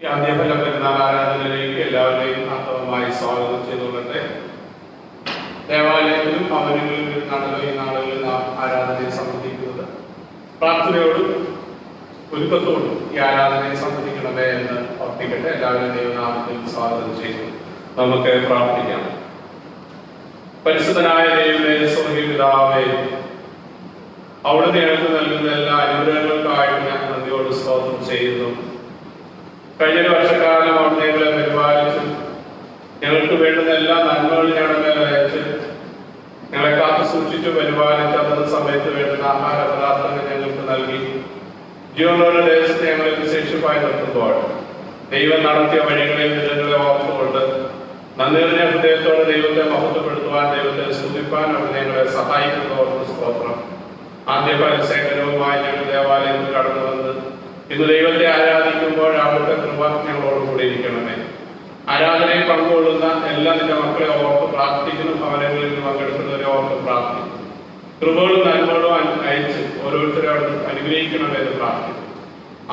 ഈ ആദ്യഫല പെരുന്നാൾ ആരാധനയിലേക്ക് എല്ലാവരെയും ആത്മമായി സ്വാഗതം ചെയ്തുകൊള്ളട്ടെ. ദേവാലയത്തിലും ഭവനങ്ങളിലും ഇരുന്നാണല്ലോ ഈ നാളുകളിൽ നാം ആരാധനയെ സംബന്ധിക്കുന്നത്. പ്രാർത്ഥനയോടും ഒരുക്കത്തോടും ഈ ആരാധനയെ സംബന്ധിക്കണമേ എന്ന് ഓർപ്പിക്കട്ടെ. എല്ലാവരും ദൈവനാമത്തിൽ സ്വാഗതം ചെയ്തു നമുക്ക് പ്രാർത്ഥിക്കാം. പരിശുദ്ധനായ ദൈവമേ, സ്വർഗ്ഗീയ പിതാവേ, അവിടുന്ന് ഞങ്ങൾക്ക് നൽകുന്ന എല്ലാ അനുഗ്രഹങ്ങൾക്കായിട്ട് ഞാൻ നന്ദിയോട് സ്തോത്രം ചെയ്യുന്നു. കഴിഞ്ഞ വർഷക്കാലം അവിടുന്ന് ഞങ്ങളെ പരിപാലിച്ചു, ഞങ്ങൾക്ക് വേണ്ടുന്ന എല്ലാ നന്മകളും ഞങ്ങളുടെ മേലെ അയച്ച് ഞങ്ങളെ കാത്തു സൂക്ഷിച്ചു പരിപാലിച്ച് അതത് സമയത്ത് വേണ്ടുന്ന ആഹാര പദാർത്ഥങ്ങൾ ഞങ്ങൾക്ക് നൽകി ജീവനുള്ള ദേശത്ത് ഞങ്ങളെ വിശേഷിപ്പായി നിർത്തുമ്പോൾ ദൈവം നടത്തിയ വഴികളെ വിധങ്ങളെ ഓർത്തുകൊണ്ട് നന്ദിയുടെ ഹൃദയത്തോടെ ദൈവത്തെ മഹത്വപ്പെടുത്തുവാൻ, ദൈവത്തെ സ്തുതിപ്പാൻ അവിടെ ഞങ്ങളെ സഹായിക്കുന്നതോർത്ത് സ്തോത്രം. ആദ്യ പരിസേവനവുമായി ഞങ്ങൾ ദേവാലയത്തിൽ കടന്നു വന്ന് ഇന്ന് ദൈവത്തെ ആരാധിക്കുമ്പോൾ അവിടുത്തെ കൃപ ഞങ്ങളോട് കൂടി ഇരിക്കണമേ. ആരാധനയിൽ പങ്കുകൊള്ളുന്ന എല്ലാ നിന്റെ മക്കളെ ഓർത്ത് പ്രാർത്ഥിക്കുന്നു. ഭവനങ്ങളിൽ പങ്കെടുക്കുന്നവരെ ഓർത്ത് പ്രാർത്ഥിക്കുന്നു. കൃപകളും നന്മകളും അയച്ച് ഓരോരുത്തരെ അവിടെ അനുഗ്രഹിക്കണമെന്ന് പ്രാർത്ഥിക്കുന്നു.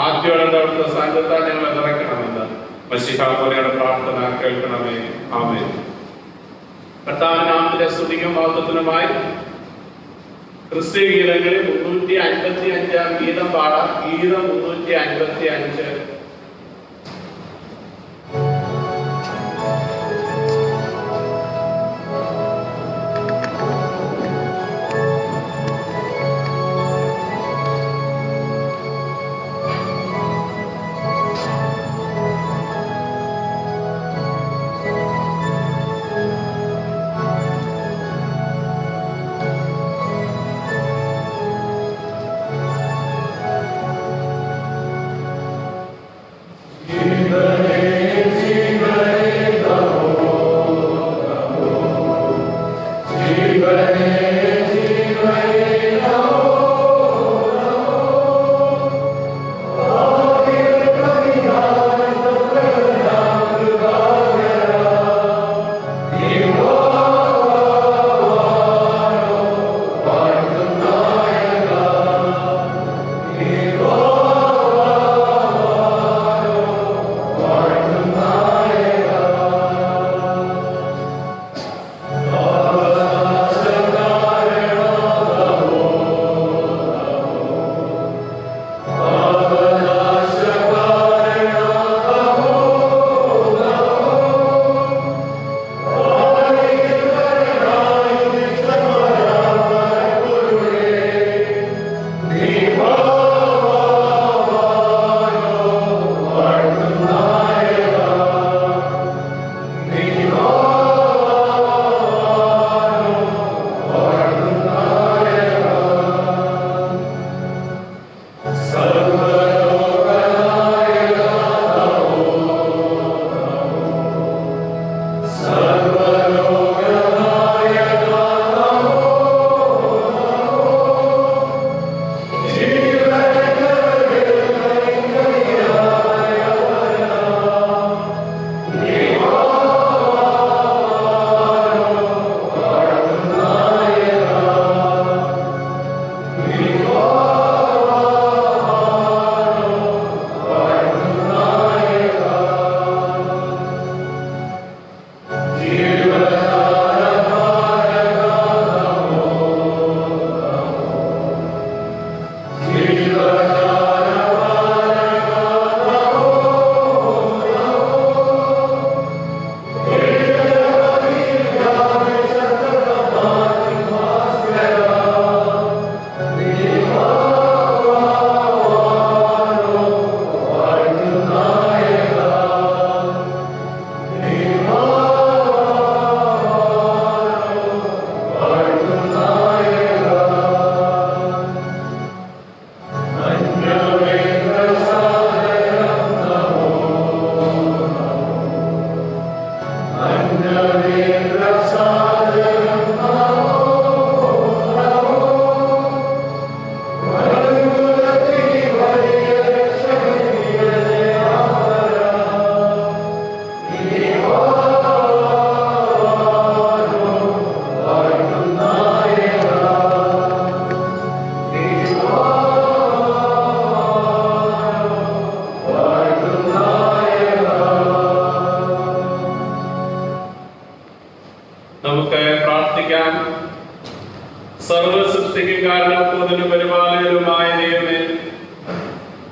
ആദ്യോടെ അവിടുത്തെ സാന്നിധ്യത്താൽ ഞങ്ങളെ നിറയ്ക്കണമെന്ന് മശിഹ പോലെയുടെ പ്രാർത്ഥന കേൾക്കണമേ. ആമേൻ. കർത്താവിന്റെ നാമത്തിലെ സ്തുതിക്കും മഹത്വത്തിനുമായി ക്രിസ്ത്യ ഗീതങ്ങളിൽ 355 ഗീതം പാടാം. ഗീതം 355.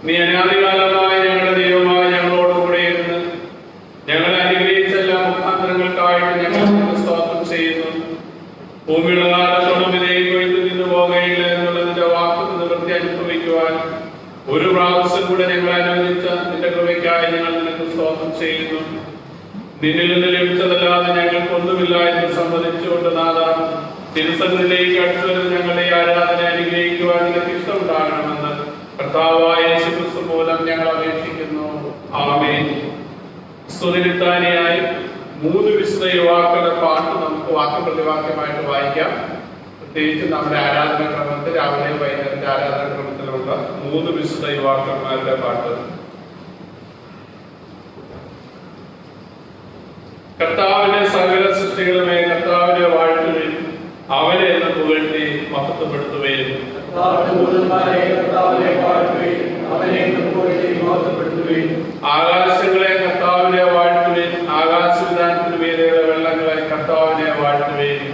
നീ അനാദികാലമായി ഞങ്ങളുടെ ദൈവമായി ഞങ്ങളോടുകൂടെ ഇരുന്ന് ഞങ്ങളെ അനുഗ്രഹിച്ച എല്ലാ മുഖാന്തരങ്ങൾക്കായിട്ട് ഞങ്ങൾ സ്തോത്രം ചെയ്യുന്നു. ഭൂമിയുടെ കാലത്തോളം ഇതേക്ക് കൊയ്ത്തു നിന്ന് പോകയില്ല എന്നുള്ളതിന്റെ വാക്ക് നിവൃത്തി അനുഭവിക്കുവാൻ ഒരു പ്രാവശ്യം കൂടെ ഞങ്ങൾ അനുവദിച്ച നിന്റെ കൃപയ്ക്കായി ഞങ്ങൾ നിനക്ക് സ്തോത്രം ചെയ്യുന്നു. നിന്നിൽ നിന്ന് ലഭിച്ചതല്ലാതെ ഞങ്ങൾക്കൊന്നുമില്ല എന്ന് സമ്മതിച്ചുകൊണ്ട് നാഥ, തിരുസന്നിധിയിലേക്ക് അടുത്തു വരുന്ന ഞങ്ങളുടെ ആരാധന അനുഗ്രഹിക്കുവാൻ നിനക്ക് ഇഷ്ടമുണ്ടാകണമെന്ന് കർത്താവായ യേശുക്രിസ്തു മൂലം ഞങ്ങൾ അപേക്ഷിക്കുന്നു. ആമേൻ. സ്തുതിനിത്താനിയായി 3 വിശുദ്ധ യുവാക്കളുടെ പാട്ട് നമുക്ക് വാക്യപ്രതിവാക്യമായിട്ട് വായിക്കാം. പ്രത്യേകിച്ച് നമ്മുടെ ആരാധന ക്രമത്തിൽ രാവിലെ വൈകുന്നേരത്തെ ആരാധന ക്രമത്തിലുള്ള 3 വിശുദ്ധ യുവാക്കന്മാരുടെ പാട്ട്. കർത്താവിന്റെ സകല സൃഷ്ടികളുമേ കർത്താവിനെ വാഴ്ത്തുകയും അവനെ എന്ന് പുകഴ്ത്തി മഹത്വപ്പെടുത്തുകയും ആകാശങ്ങളെ കർത്താവിനെ വാഴ്ത്തുകയും ആകാശവിധാനത്തിന് മീതെയുള്ള വെള്ളങ്ങളെ കർത്താവിനെ വാഴ്ത്തുകയും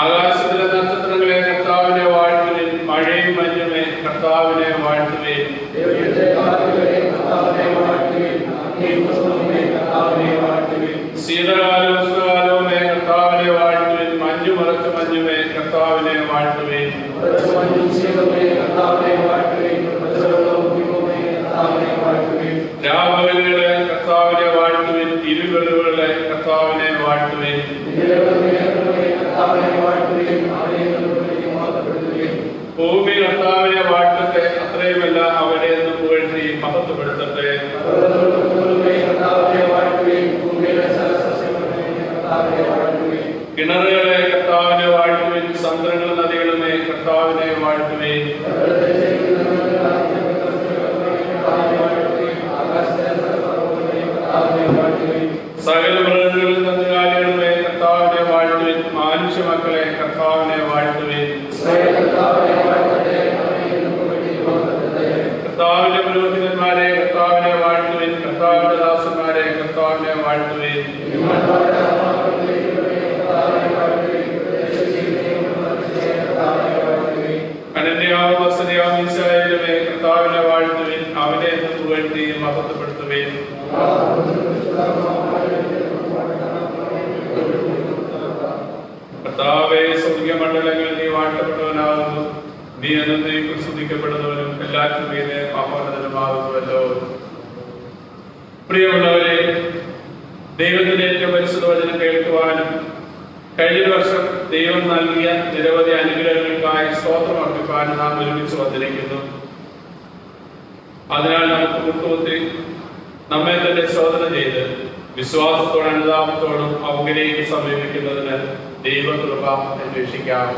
ആകാശത്തിലെ നക്ഷത്രങ്ങളെ കർത്താവിനെ വാഴ്ത്തുകയും മഴയും മഞ്ഞുമേ കർത്താവിനെ വാഴ്ത്തുകയും ശീതകാലവും ഉഷ്ണകാലവുമേ കർത്താവിനെ വാഴ്ത്തുകയും മഞ്ഞു മറച്ച മഞ്ഞുമേ കർത്താവിനെ വാഴ്ത്തുകയും രാപകലുകളെ കർത്താവിനെ വാഴ്ത്തുകയും ഇരുപകലുകളെ കർത്താവിനെ വാഴ്ത്തുകയും ഭൂമി കർത്താവിനെ വാഴ്ത്തട്ടെ, അത്രയുമല്ല അവനെ എന്ന് പുകഴ്ത്തി മഹത്വപ്പെടുത്തട്ടെ. കിണറുകളെ കർത്താവിനെ വാഴ്ത്തുകയും സമുദ്രങ്ങളും നദികളുമേ കർത്താവിനെ വാഴ്ത്തുകയും സകല മൃഗങ്ങളിൽ കന്നുകാലികളുമേ കർത്താവിനെ വാഴ്ത്തുകയും മനുഷ്യ മക്കളെ കർത്താവിനെ വാഴ്ത്തുകയും കർത്താവിന്റെ പുരോഹിതന്മാരെ കർത്താവിനെ വാഴ്ത്തുകയും കർത്താവിന്റെ ദാസന്മാരെ കർത്താവിനെ വാഴ്ത്തുകയും അനന്യാവും വസനയാവും ഈശായിലുമേ കർത്താവിനെ വാഴ്ത്തുകയും അവനെ എന്ന് പുകഴ്ത്തി മഹത്വപ്പെടുത്തുകയും കർത്താവേ, സ്വർഗീയ മണ്ഡലങ്ങളിൽ നീ വാഴ്ത്തപ്പെട്ടവനാകുന്നു. നീ എന്നേക്കും സ്തുതിക്കപ്പെടുന്നവനും എല്ലാറ്റിനും മീതെ മഹോന്നതനുമാകുന്നുവല്ലോ. പ്രിയമുള്ളവരെ, ദൈവത്തിന്റെ ഏറ്റവും പരിശുദ്ധ വചനം കേൾക്കുവാനും കഴിഞ്ഞ വർഷം ദൈവം നൽകിയ നിരവധി അനുഗ്രഹങ്ങൾക്കായി സ്തോത്രം അർപ്പിക്കാനും നാം ഒരുമിച്ച് വന്നിരിക്കുന്നു. അതിനാൽ നമുക്ക് മുട്ടുകുത്തി നമ്മെ തന്നെ ശോധന ചെയ്ത് വിശ്വാസത്തോടും അനുതാപത്തോടും അവങ്കിലേക്ക് സമീപിക്കുന്നതിന് ദൈവകൃപ അന്വേഷിക്കാം.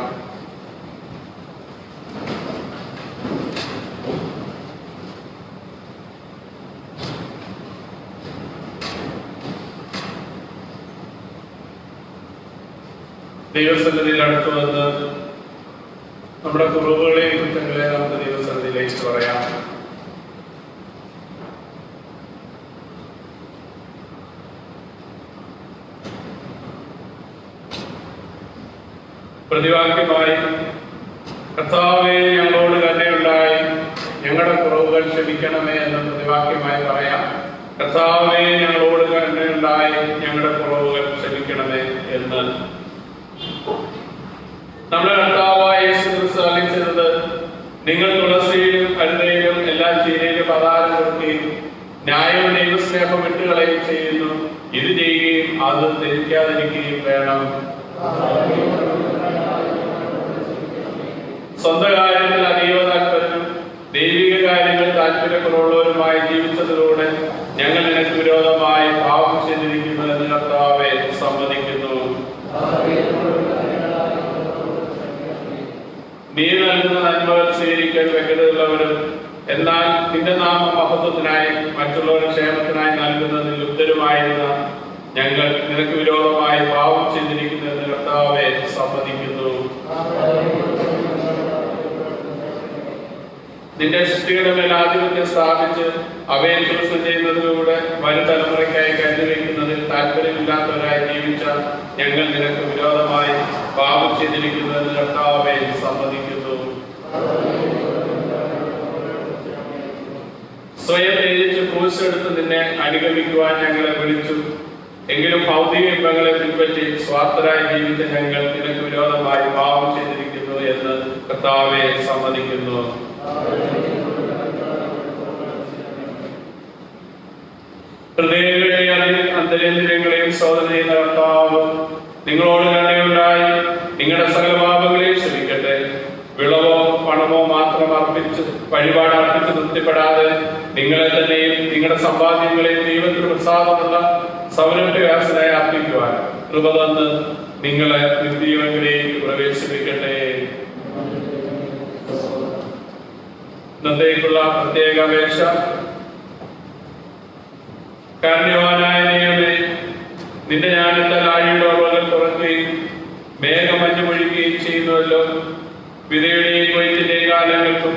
ദൈവസന്നിധിയിൽ അടുത്തു വന്ന് നമ്മുടെ കുറവുകളെയും കുറ്റങ്ങളെ നമുക്ക് ദൈവസന്നിധിയിലേക്ക് പറയാം. പ്രതിവാക്യമായി കർത്താവേ, ഞങ്ങളോട് കരുണയുണ്ടായി ഞങ്ങളുടെ കുറവുകൾ ക്ഷമിക്കണമേ എന്ന പ്രതിവാക്യമായി പറയാം. കർത്താവേ, ഞങ്ങളോട് കരുണയുണ്ടായി ഞങ്ങളുടെ കുറവുകൾ ക്ഷമിക്കണമേ എന്ന്. നമ്മുടെ കർത്താവായ യേശു ക്രിസ്തു അരുളിച്ചത്, നിങ്ങൾ തുളസിയിലും കരുണയിലും എല്ലാ ചീരയിലും പതാരം കൊടുക്കുകയും ന്യായവും ദൈവസ്നേഹം വിട്ടുകളയുകയും ചെയ്യുന്നു. ഇത് ചെയ്യുകയും അത് ധരിക്കാതിരിക്കുകയും വേണം. സ്വന്തം കാര്യത്തിൽ അതീവ താല്പര്യവും ദൈവിക കാര്യങ്ങൾ താല്പര്യക്കുറവുള്ളവരുമായി ജീവിച്ചതിലൂടെ ഞങ്ങൾ നിനക്ക് വിരോധമായി പാപം ചെയ്തിരിക്കുന്നു എന്ന് കർത്താവെ സമ്മതിക്കുന്നു. നീ നൽകുന്ന നന്മകൾ സ്വീകരിക്കാൻ വ്യക്തതയുള്ളവരും എന്നാൽ നിന്റെ നാമ മഹത്വത്തിനായി മറ്റുള്ളവരുടെ ക്ഷേമത്തിനായി നൽകുന്നതിൽ ലുപ്തരുമായിരുന്ന ഞങ്ങൾ നിനക്ക് വിരോധമായി പാപം ചെയ്തിരിക്കുന്നു എന്ന് കർത്താവെ സമ്മതിക്കുന്നു. നിന്റെ സൃഷ്ടിയുടെ മേൽ ആധിപത്യം സ്ഥാപിച്ച് അവയെ ചൂഷണം ചെയ്യുന്നതിലൂടെ വരും തലമുറയ്ക്കായി കരുതി വയ്ക്കുന്നതിൽ താല്പര്യമില്ലാത്തവരായി ജീവിച്ച ഞങ്ങൾ നിനക്ക് വിരോധമായി പാപം ചെയ്തിരിക്കുന്നത് കർത്താവേ സമ്മതിക്കുന്നു. സ്വയം ത്യജിച്ച് ക്രൂശെടുത്ത് നിന്നെ അനുഗമിക്കുവാൻ ഞങ്ങളെ വിളിച്ചു. എങ്കിലും ഭൗതിക ഇമ്പങ്ങളെ പിൻപറ്റി സ്വാർത്ഥരായി ജീവിച്ച ഞങ്ങൾ നിനക്ക് വിരോധമായി പാപം ചെയ്തിരിക്കുന്നു എന്ന് കർത്താവെ സമ്മതിക്കുന്നു. ഹൃദയങ്ങളെയും അന്തരേന്ദ്രിയങ്ങളെയും ശോധന ചെയ്യുന്ന കർത്താവ് നിങ്ങളോട് കരുണയുണ്ടായി നിങ്ങളുടെ സകല പാപങ്ങളെയും ക്ഷമിക്കട്ടെ. വിളവോ പണമോ മാത്രം അർപ്പിച്ച് വഴിപാട് അർപ്പിച്ച് തൃപ്തിപ്പെടാതെ നിങ്ങളെ തന്നെയും നിങ്ങളുടെ സമ്പാദ്യങ്ങളെയും ദൈവത്തിന് പ്രസാദമുള്ള സൗരഭ്യവാസനായി അർപ്പിക്കുവാൻ കൃപ തന്ന് നിങ്ങളെ നിത്യജീവനിലേക്ക് പ്രവേശിപ്പിക്കട്ടെ. ഇന്നത്തേക്കുള്ള പ്രത്യേക അപേക്ഷ. കാരുണ്യവാനായ ദൈവമേ, നിന്റെ ജ്ഞാനത്താൽ ആഴിയുടെ ഓർമ്മകൾ തുറക്കുകയും മേഘമഞ്ഞു പൊഴിക്കുകയും ചെയ്യുന്നുവല്ലോ. വിതയുടെയും കൊയ്ത്തിന്റെയും കാലങ്ങൾക്കും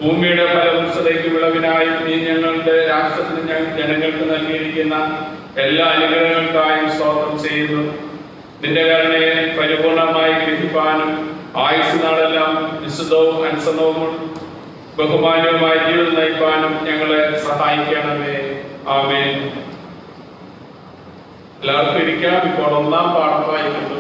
ഭൂമിയുടെ ഫലവൃക്ഷതയ്ക്ക് വിളവിനായി നീ ഞങ്ങളുടെ രാഷ്ട്രത്തിന് ജനങ്ങൾക്ക് നൽകിയിരിക്കുന്ന എല്ലാ അനുഗ്രഹങ്ങൾക്കായും സ്തോത്രം ചെയ്യുന്നു. നിന്റെ കരുണയെ പരിപൂർണമായി ഗ്രഹിപ്പാനും ആയുസ് നാളെല്ലാം വിശുദ്ധവും അനുസരണവും ബഹുമാനവുമായി ജീവിതം നയിപ്പാനും ഞങ്ങളെ സഹായിക്കണമേ. ആമേൻ. എല്ലാവർക്കും ഇരിക്കാം. ഇപ്പോൾ ഒന്നാം പാഠം വായിക്കുന്നു.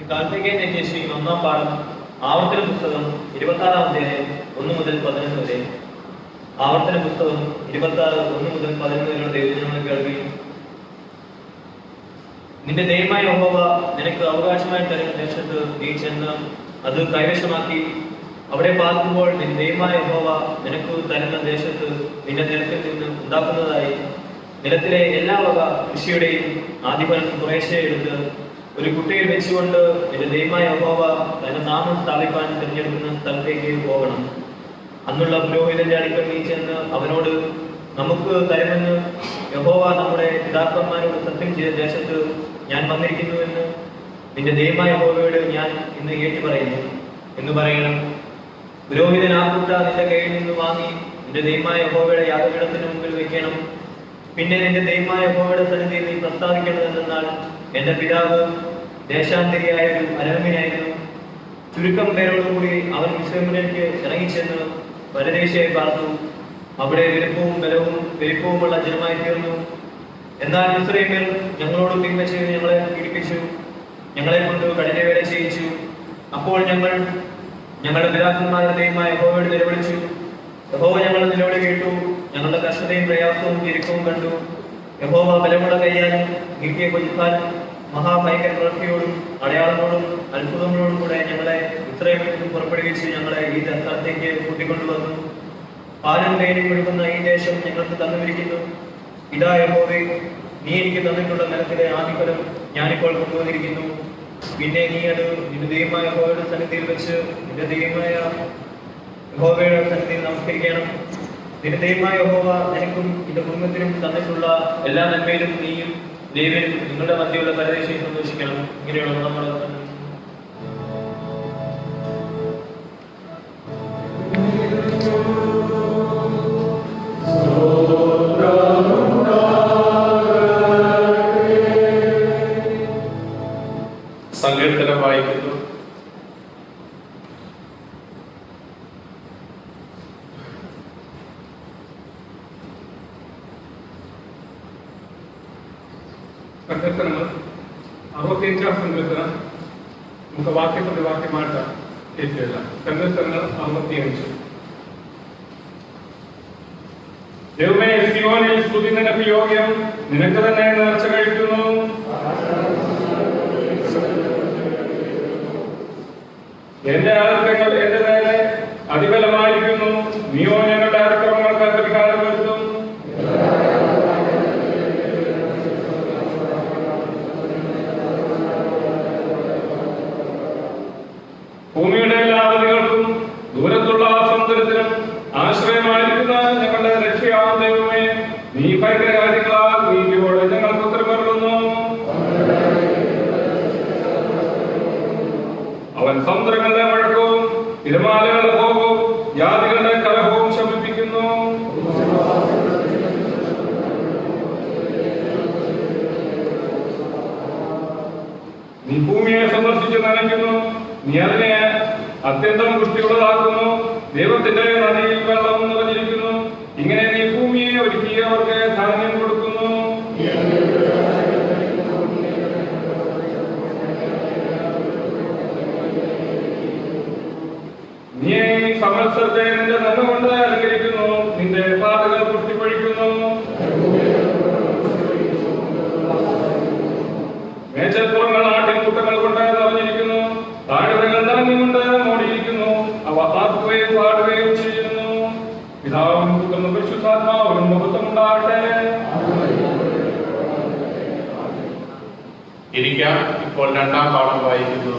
കാൽപ്പിക്കാൻ അന്വേഷിക്കുന്ന ഒന്നാം പാഠം ആവർത്തന പുസ്തകം 26-ാം അധ്യായം 1 മുതൽ 11 വരെ. ആവർത്തന പുസ്തകം 26 1 മുതൽ 11 വരെയുള്ള ദൈവജനങ്ങൾ കേൾക്കുകയും നിന്റെ ദൈവമായ യഹോവ നിനക്ക് അവകാശമായി തരുന്ന ദേശത്ത് നീ ചെന്ന് അത് കൈവശമാക്കി അവിടെ പാർക്കുമ്പോൾ നിന്റെ ദൈവമായ യഹോവ നിനക്ക് തരുന്ന ദേശത്ത് നിന്റെ നിലത്തിൽ നിന്ന് ഉണ്ടാക്കുന്നതായി നിലത്തിലെ എല്ലാ വക കൃഷിയുടെയും ആദിഫലം കുറേശ്ശെ എടുത്ത് ഒരു കുട്ടിയെ വെച്ചുകൊണ്ട് എന്റെ ദൈവമായ യഹോവ തന്റെ നാമം സ്ഥാപിക്കാൻ തിരഞ്ഞെടുക്കുന്ന സ്ഥലത്തേക്ക് പോകണം. അന്നുള്ള പുരോഹിതന്റെ അടുക്കൽ നീ ചെന്ന് അവനോട് നമുക്ക് തരുമെന്ന് യഹോവ നമ്മുടെ പിതാക്കന്മാരോട് സത്യം ചെയ്ത ദേശത്ത് ഞാൻ വന്നിരിക്കുന്നുവെന്ന് നിന്റെ ദൈവമായ യഹോവയോട് ഞാൻ ഇന്ന് ഏറ്റു പറയുന്നു എന്ന് പറയണം. പുരോഹിതൻ ആ കൂട്ട നിന്റെ കയ്യിൽ നിന്ന് വാങ്ങി നിന്റെ ദൈവമായ യഹോവയുടെ യാഗപീഠത്തിന് മുമ്പിൽ വെക്കണം. പിന്നെ നിന്റെ ദൈവമായ യഹോവയുടെ സന്നിധിയിൽ നീ പ്രസ്താവിക്കേണ്ടതെന്നാൽ എന്റെ പിതാവ് ദേശാന്തരിയായ ഒരു അരമനായിരുന്നു. ചുരുക്കം പേരോടുകൂടി അവൻ മിസ്രൈമിലേക്ക് ഇറങ്ങിച്ചെന്ന് പരദേശിയായി പാർത്തു. അവിടെ വലിപ്പവുമുള്ള ജനമായി തീർന്നു. എന്നാൽ മിസ്രൈമ്യർ ഞങ്ങളോട് തിന്മ ചെയ്ത് ഞങ്ങളെ പീഡിപ്പിച്ചു, ഞങ്ങളെ കൊണ്ട് കഠിനവേല ചെയ്യിച്ചു. അപ്പോൾ ഞങ്ങൾ ഞങ്ങളുടെ പിതാക്കന്മാരുടെ ദൈവമായ യഹോവയോട് നിലവിളിച്ചു. യഹോവ ഞങ്ങളുടെ നിലവിളി കേട്ടു. ഞങ്ങളുടെ കഷ്ടതയും പ്രയാസവും ഞെരുക്കവും കണ്ടു. യഹോവ ബലമുള്ള കൈയാലും നീക്കിയ കൊജിപ്പാലും മഹാഭയങ്കര പ്രവൃത്തിയോടും അടയാളങ്ങളോടും അത്ഭുതങ്ങളോടും കൂടെ ഞങ്ങളെ മിസ്രൈമിൽ നിന്നും പുറപ്പെടുവിച്ച് ഞങ്ങളെ ഈ സ്ഥലത്തേക്ക് കൂട്ടിക്കൊണ്ടുവന്നു. പാലും തേനും ഒഴുകുന്ന ഈ ദേശം ഞങ്ങൾക്ക് തന്നുമിരിക്കുന്നു. ഇതാ യഹോവേ, നീ എനിക്ക് തന്നിട്ടുള്ള നിലത്തിലെ ആദിഫലം ഞാനിപ്പോൾ കൊണ്ടുവന്നിരിക്കുന്നു. പിന്നെ നീ അത് നിന്റെ ദൈവമായ യഹോവയുടെ സന്നിധിയിൽ വെച്ച് നിന്റെ ദൈവമായ യഹോവയുടെ സന്നിധിയിൽ നമസ്കരിക്കണം. നിന്റെ ദൈവമായ യഹോവ നിനക്കും നിന്റെ കുടുംബത്തിനും തന്നിട്ടുള്ള എല്ലാ നന്മയിലും നീയും ദൈവനും നിങ്ങളുടെ മധ്യയുള്ള പരദേശിയെ സന്തോഷിക്കണം. ഇങ്ങനെയുള്ള നമ്മൾ സങ്കീർത്തനം വായിക്കുന്നു. സങ്കീർത്തനങ്ങൾ 65-ാം സങ്കീർത്തനം നമുക്ക് വാക്യപ്രതിവാക്യം മാറ്റാം. ഏറ്റില്ല. സങ്കീർത്തനങ്ങൾ 65. ദൈവമേ, സിയോനിൽ സ്തുതി നിനക്ക് യോഗ്യം, നിനക്ക് തന്നെ നേർച്ച കഴിക്കുന്നു. എന്റെ ആദർശങ്ങൾ എന്റെ നേരെ അതിബലമായിരിക്കുന്നു. നീയോ ഞങ്ങളുടെ അതിക്രമങ്ങൾക്ക് പരിഹാരം വരുത്തും. ഭൂമിയുടെ എല്ലാ അവധികൾക്കും ദൂരത്തുള്ള സമുദ്രത്തിനും ആശ്രയമായി ദൈവമേ, നീ ഭയങ്കര കാര്യങ്ങളാൽ നീതിയോടെ ഞങ്ങൾക്ക് ഉത്തരമരുളുന്നു. അവൻ സമുദ്രങ്ങളുടെ മുഴക്കവും തിരമാലകളുടെ ഭോഗവും ജാതികളുടെ കലഹവും ശമിപ്പിക്കുന്നു. നീ ഭൂമിയെ സന്ദർശിച്ച് നനയ്ക്കുന്നു, നീ അതിനെ അത്യന്തം പുഷ്ടിയുള്ളതാക്കുന്നു. ദൈവത്തിന്റെ നദിയിൽ വെള്ളം നിറഞ്ഞിരിക്കുന്നു. ഇങ്ങനെ നീ ഭൂമിയെ ഒരുക്കിയവർക്ക് ധാന്യം കൊടുക്കുന്നു. നീ സംവത്സരത്തെ നിന്റെ നന്മ കൊണ്ട് അലങ്കരിക്കുന്നു. നിന്റെ പാതകൾ പുഷ്ടിപ്പൊഴിക്കുന്നു. മേച്ചൽപ്പുറങ്ങൾ ആട്ടിൻകൂട്ടങ്ങൾ കൊണ്ട് നിറഞ്ഞിരിക്കുന്നു. താഴ്വരകൾ ധാന്യം കൊണ്ട് മൂടിയിരിക്കുന്നു. അവ ആർക്കുകയും പാടുകയും ചെയ്യുന്നു. പിതാവിനും പുത്രനും പരിശുദ്ധാത്മാവിനും മഹത്വമുണ്ടാകട്ടെ. ഇരിക്കാം. ഇപ്പോൾ രണ്ടാം പാഠം വായിക്കുന്നു.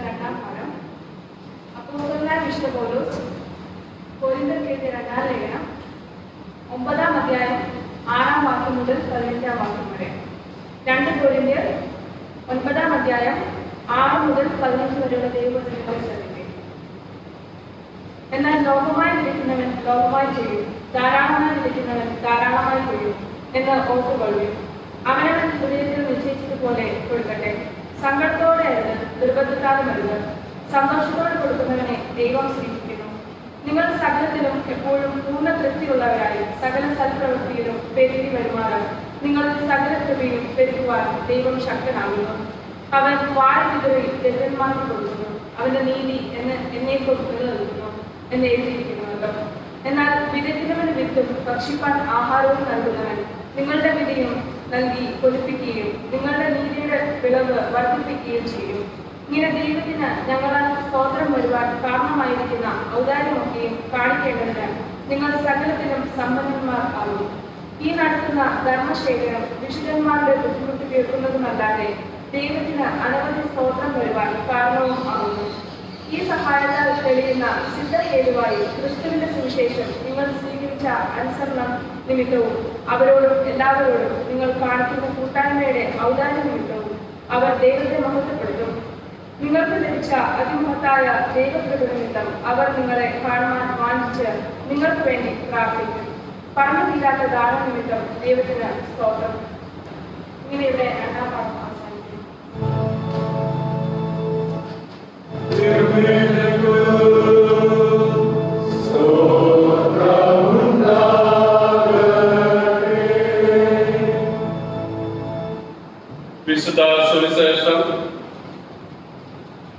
രണ്ടാം പാഠം അപ്പോസ്തലനായ വിശുദ്ധ പൗലോസ് കൊരിന്ത്യർക്ക് എഴുതിയ രണ്ടാം ലേഖനം 9-ാം അധ്യായം 6-ാം വാക്യം മുതൽ 15-ാം വാക്യം വരെ. 2 കൊരിന്ത്യർ 9-ാം അധ്യായം 6 മുതൽ 15 വരെയുള്ള ദൈവവചനങ്ങളെ ശ്രദ്ധിക്കും. എന്നാൽ ലോകമായി വിളിക്കുന്നവൻ ലോകമായി ചെയ്യും, ധാരാളമായി വിളിക്കുന്നവൻ ധാരാളമായി ചെയ്യും എന്ന് ഓർത്തുകൊള്ളും. അവനവൻ ഹൃദയത്തിൽ നിശ്ചയിച്ചതുപോലെ കൊടുക്കട്ടെ. സങ്കടത്തോടെ അരുത്, ദുർബന്ധത്താലും അരുത്. സന്തോഷത്തോടെ കൊടുക്കുന്നവനെ ദൈവം സ്വീകരിക്കുന്നു. നിങ്ങൾ സകലത്തിലും എപ്പോഴും പൂർണ്ണ തൃപ്തിയുള്ളവരായി സകല സൽപ്രവൃത്തിയിലും പെരുകി വരുമാറ് നിങ്ങൾ സകല കൃപയും പെരുകുവാൻ ദൈവം ശക്തനാകുന്നു. അവൻ വാഴ വിതറി ദരിദ്രന്മാർക്ക് കൊടുക്കുന്നു. അവന്റെ നീതി എന്നെ നിലനിൽക്കുന്നു എന്ന് എഴുതിയിരിക്കുന്നുവല്ലോ. എന്നാൽ വിതയ്ക്കുന്നവന് വിത്തും ഭക്ഷിപ്പാൻ ആഹാരവും നൽകുന്നവൻ നിങ്ങളുടെ വിധിയും നൽകി കൊതിപ്പിക്കുകയും നിങ്ങളുടെ നീതിയുടെ വിളവ് വർദ്ധിപ്പിക്കുകയും ചെയ്യും. ഇങ്ങനെ ദൈവത്തിന് ഞങ്ങളാൽ സ്തോത്രം വരുവാൻ കാരണമായിരിക്കുന്ന ഔദാര്യമൊക്കെയും കാണിക്കേണ്ടതിന് നിങ്ങൾ സകലത്തിനും സമ്പന്നന്മാർ ആകും. ഈ നടത്തുന്ന ധർമ്മശേഖരം വിശുദ്ധന്മാരുടെ ബുദ്ധിമുട്ട് കേൾക്കുന്നതുമല്ലാതെ ദൈവത്തിന് അനവധി സ്തോത്രം വരുവാൻ കാരണവും ആകുന്നു. ഈ സഹായത്താൽ തെളിയുന്ന സിദ്ധഹേതുവായി ക്രിസ്തുവിന്റെ സുവിശേഷം നിങ്ങൾ സ്വീകരിച്ച അനുസരണം നിമിത്തവും അവരോടും എല്ലാവരോടും നിങ്ങൾ കാണിക്കുന്ന കൂട്ടായ്മയുടെ ഔദാര്യ നിമിത്തവും അവർ ദൈവത്തെ മഹത്വപ്പെടുത്തും. നിങ്ങൾക്ക് ലഭിച്ച അതിമഹത്തായ ദൈവകൃപ നിമിത്തം അവർ നിങ്ങളെ കാണുവാൻ വാഞ്ചിച്ച് നിങ്ങൾക്ക് വേണ്ടി പ്രാർത്ഥിക്കും. പറഞ്ഞു തീരാത്ത ദാന നിമിത്തം ദൈവത്തിന് സ്തോത്രം. ഇങ്ങനെ ഇവിടെ രണ്ടാം പാഠം അവസാനിക്കും. വിശുദ്ധ സുവിശേഷം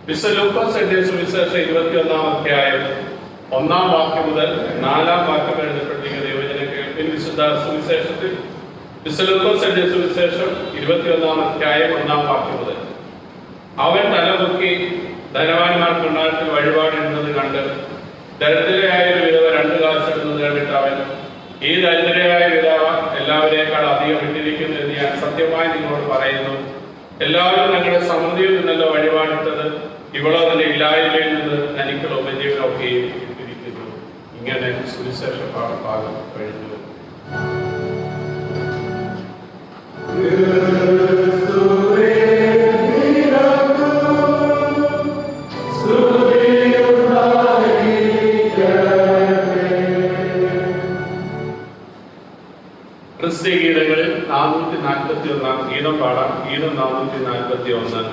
വിശുദ്ധ ലൂക്കോസ് എഴുതിയ സുവിശേഷം 21-ാം അധ്യായം 1-ാം വാക്യം മുതൽ 4-ാം വാക്യം എഴുതപ്പെട്ടിരിക്കുന്ന ദൈവജനം കേൾപ്പിൻ. വിശുദ്ധ സുവിശേഷത്തിൽ വിശുദ്ധ ലൂക്കോസ് എഴുതിയ സുവിശേഷം 21-ാം അധ്യായം 1-ാം വാക്യം മുതൽ അവൻ തലപൊക്കി ധനവാന്മാർക്ക് ഉണ്ടാക്കി വഴിപാടിടുന്നത് കണ്ട് ദരിദ്രയായ ഒരു വിധവ 2 കാശ് ഇടുന്നത് കണ്ടിട്ട് അവൻ, ഈ ദരിദ്രയായ വിധവ എല്ലാവരേക്കാൾ അധികം ഇട്ടിരിക്കുന്നു എന്ന് ഞാൻ സത്യമായി നിങ്ങളോട് പറയുന്നു. എല്ലാവരും ഞങ്ങളുടെ സമൃദ്ധിയിൽ നിന്നല്ല വഴിപാടിട്ടത്, ഇവളോ തന്നെ ഇല്ലായ്മയിൽ നിന്ന് തനിക്കുള്ള ഉപജീവനമൊക്കെയും ഇട്ടിരിക്കുന്നു. ഇങ്ങനെ സുവിശേഷ ഭാഗം കഴിഞ്ഞു. ക്രിസ്ത്യ ഗീതങ്ങളിൽ 441-ാം ഗീതം പാടാം. ഗീതം 441.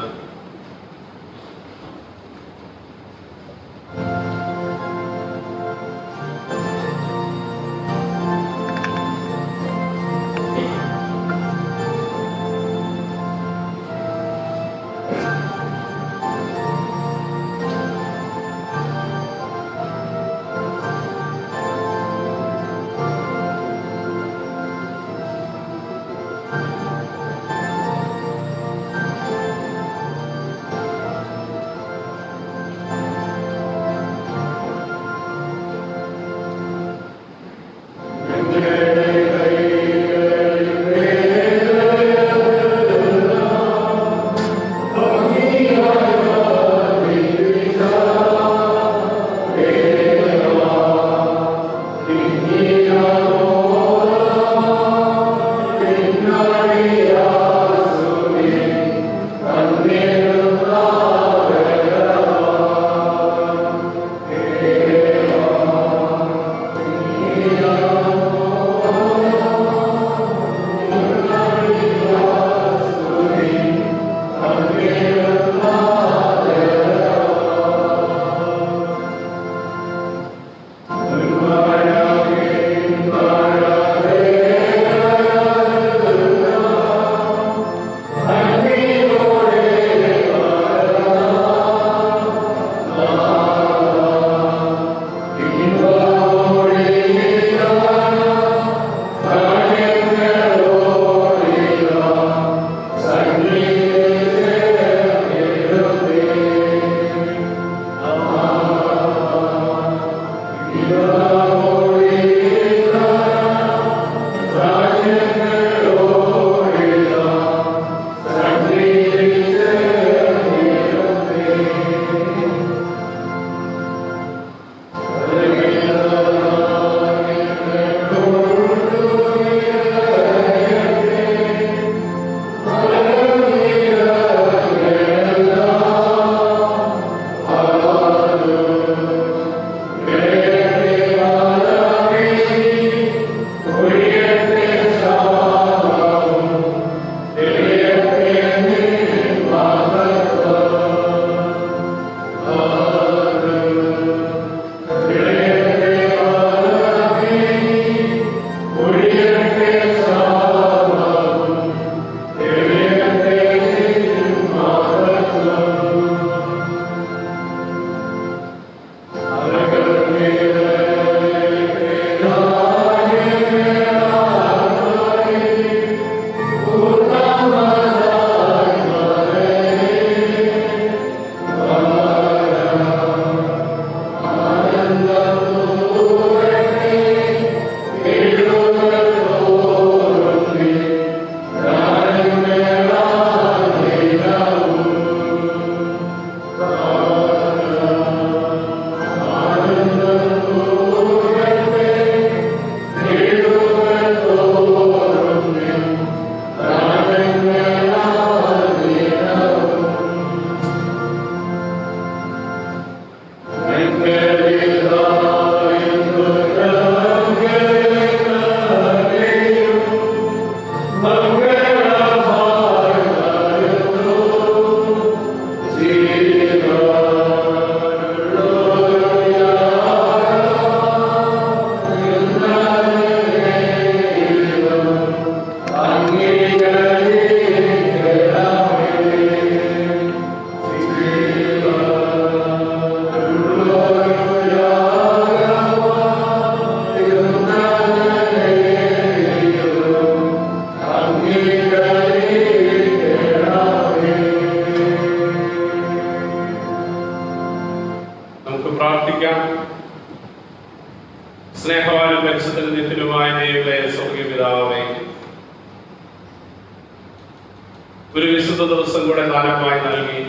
വിശുദ്ധ ദിവസം കൂടെ ദാനമായി നൽകി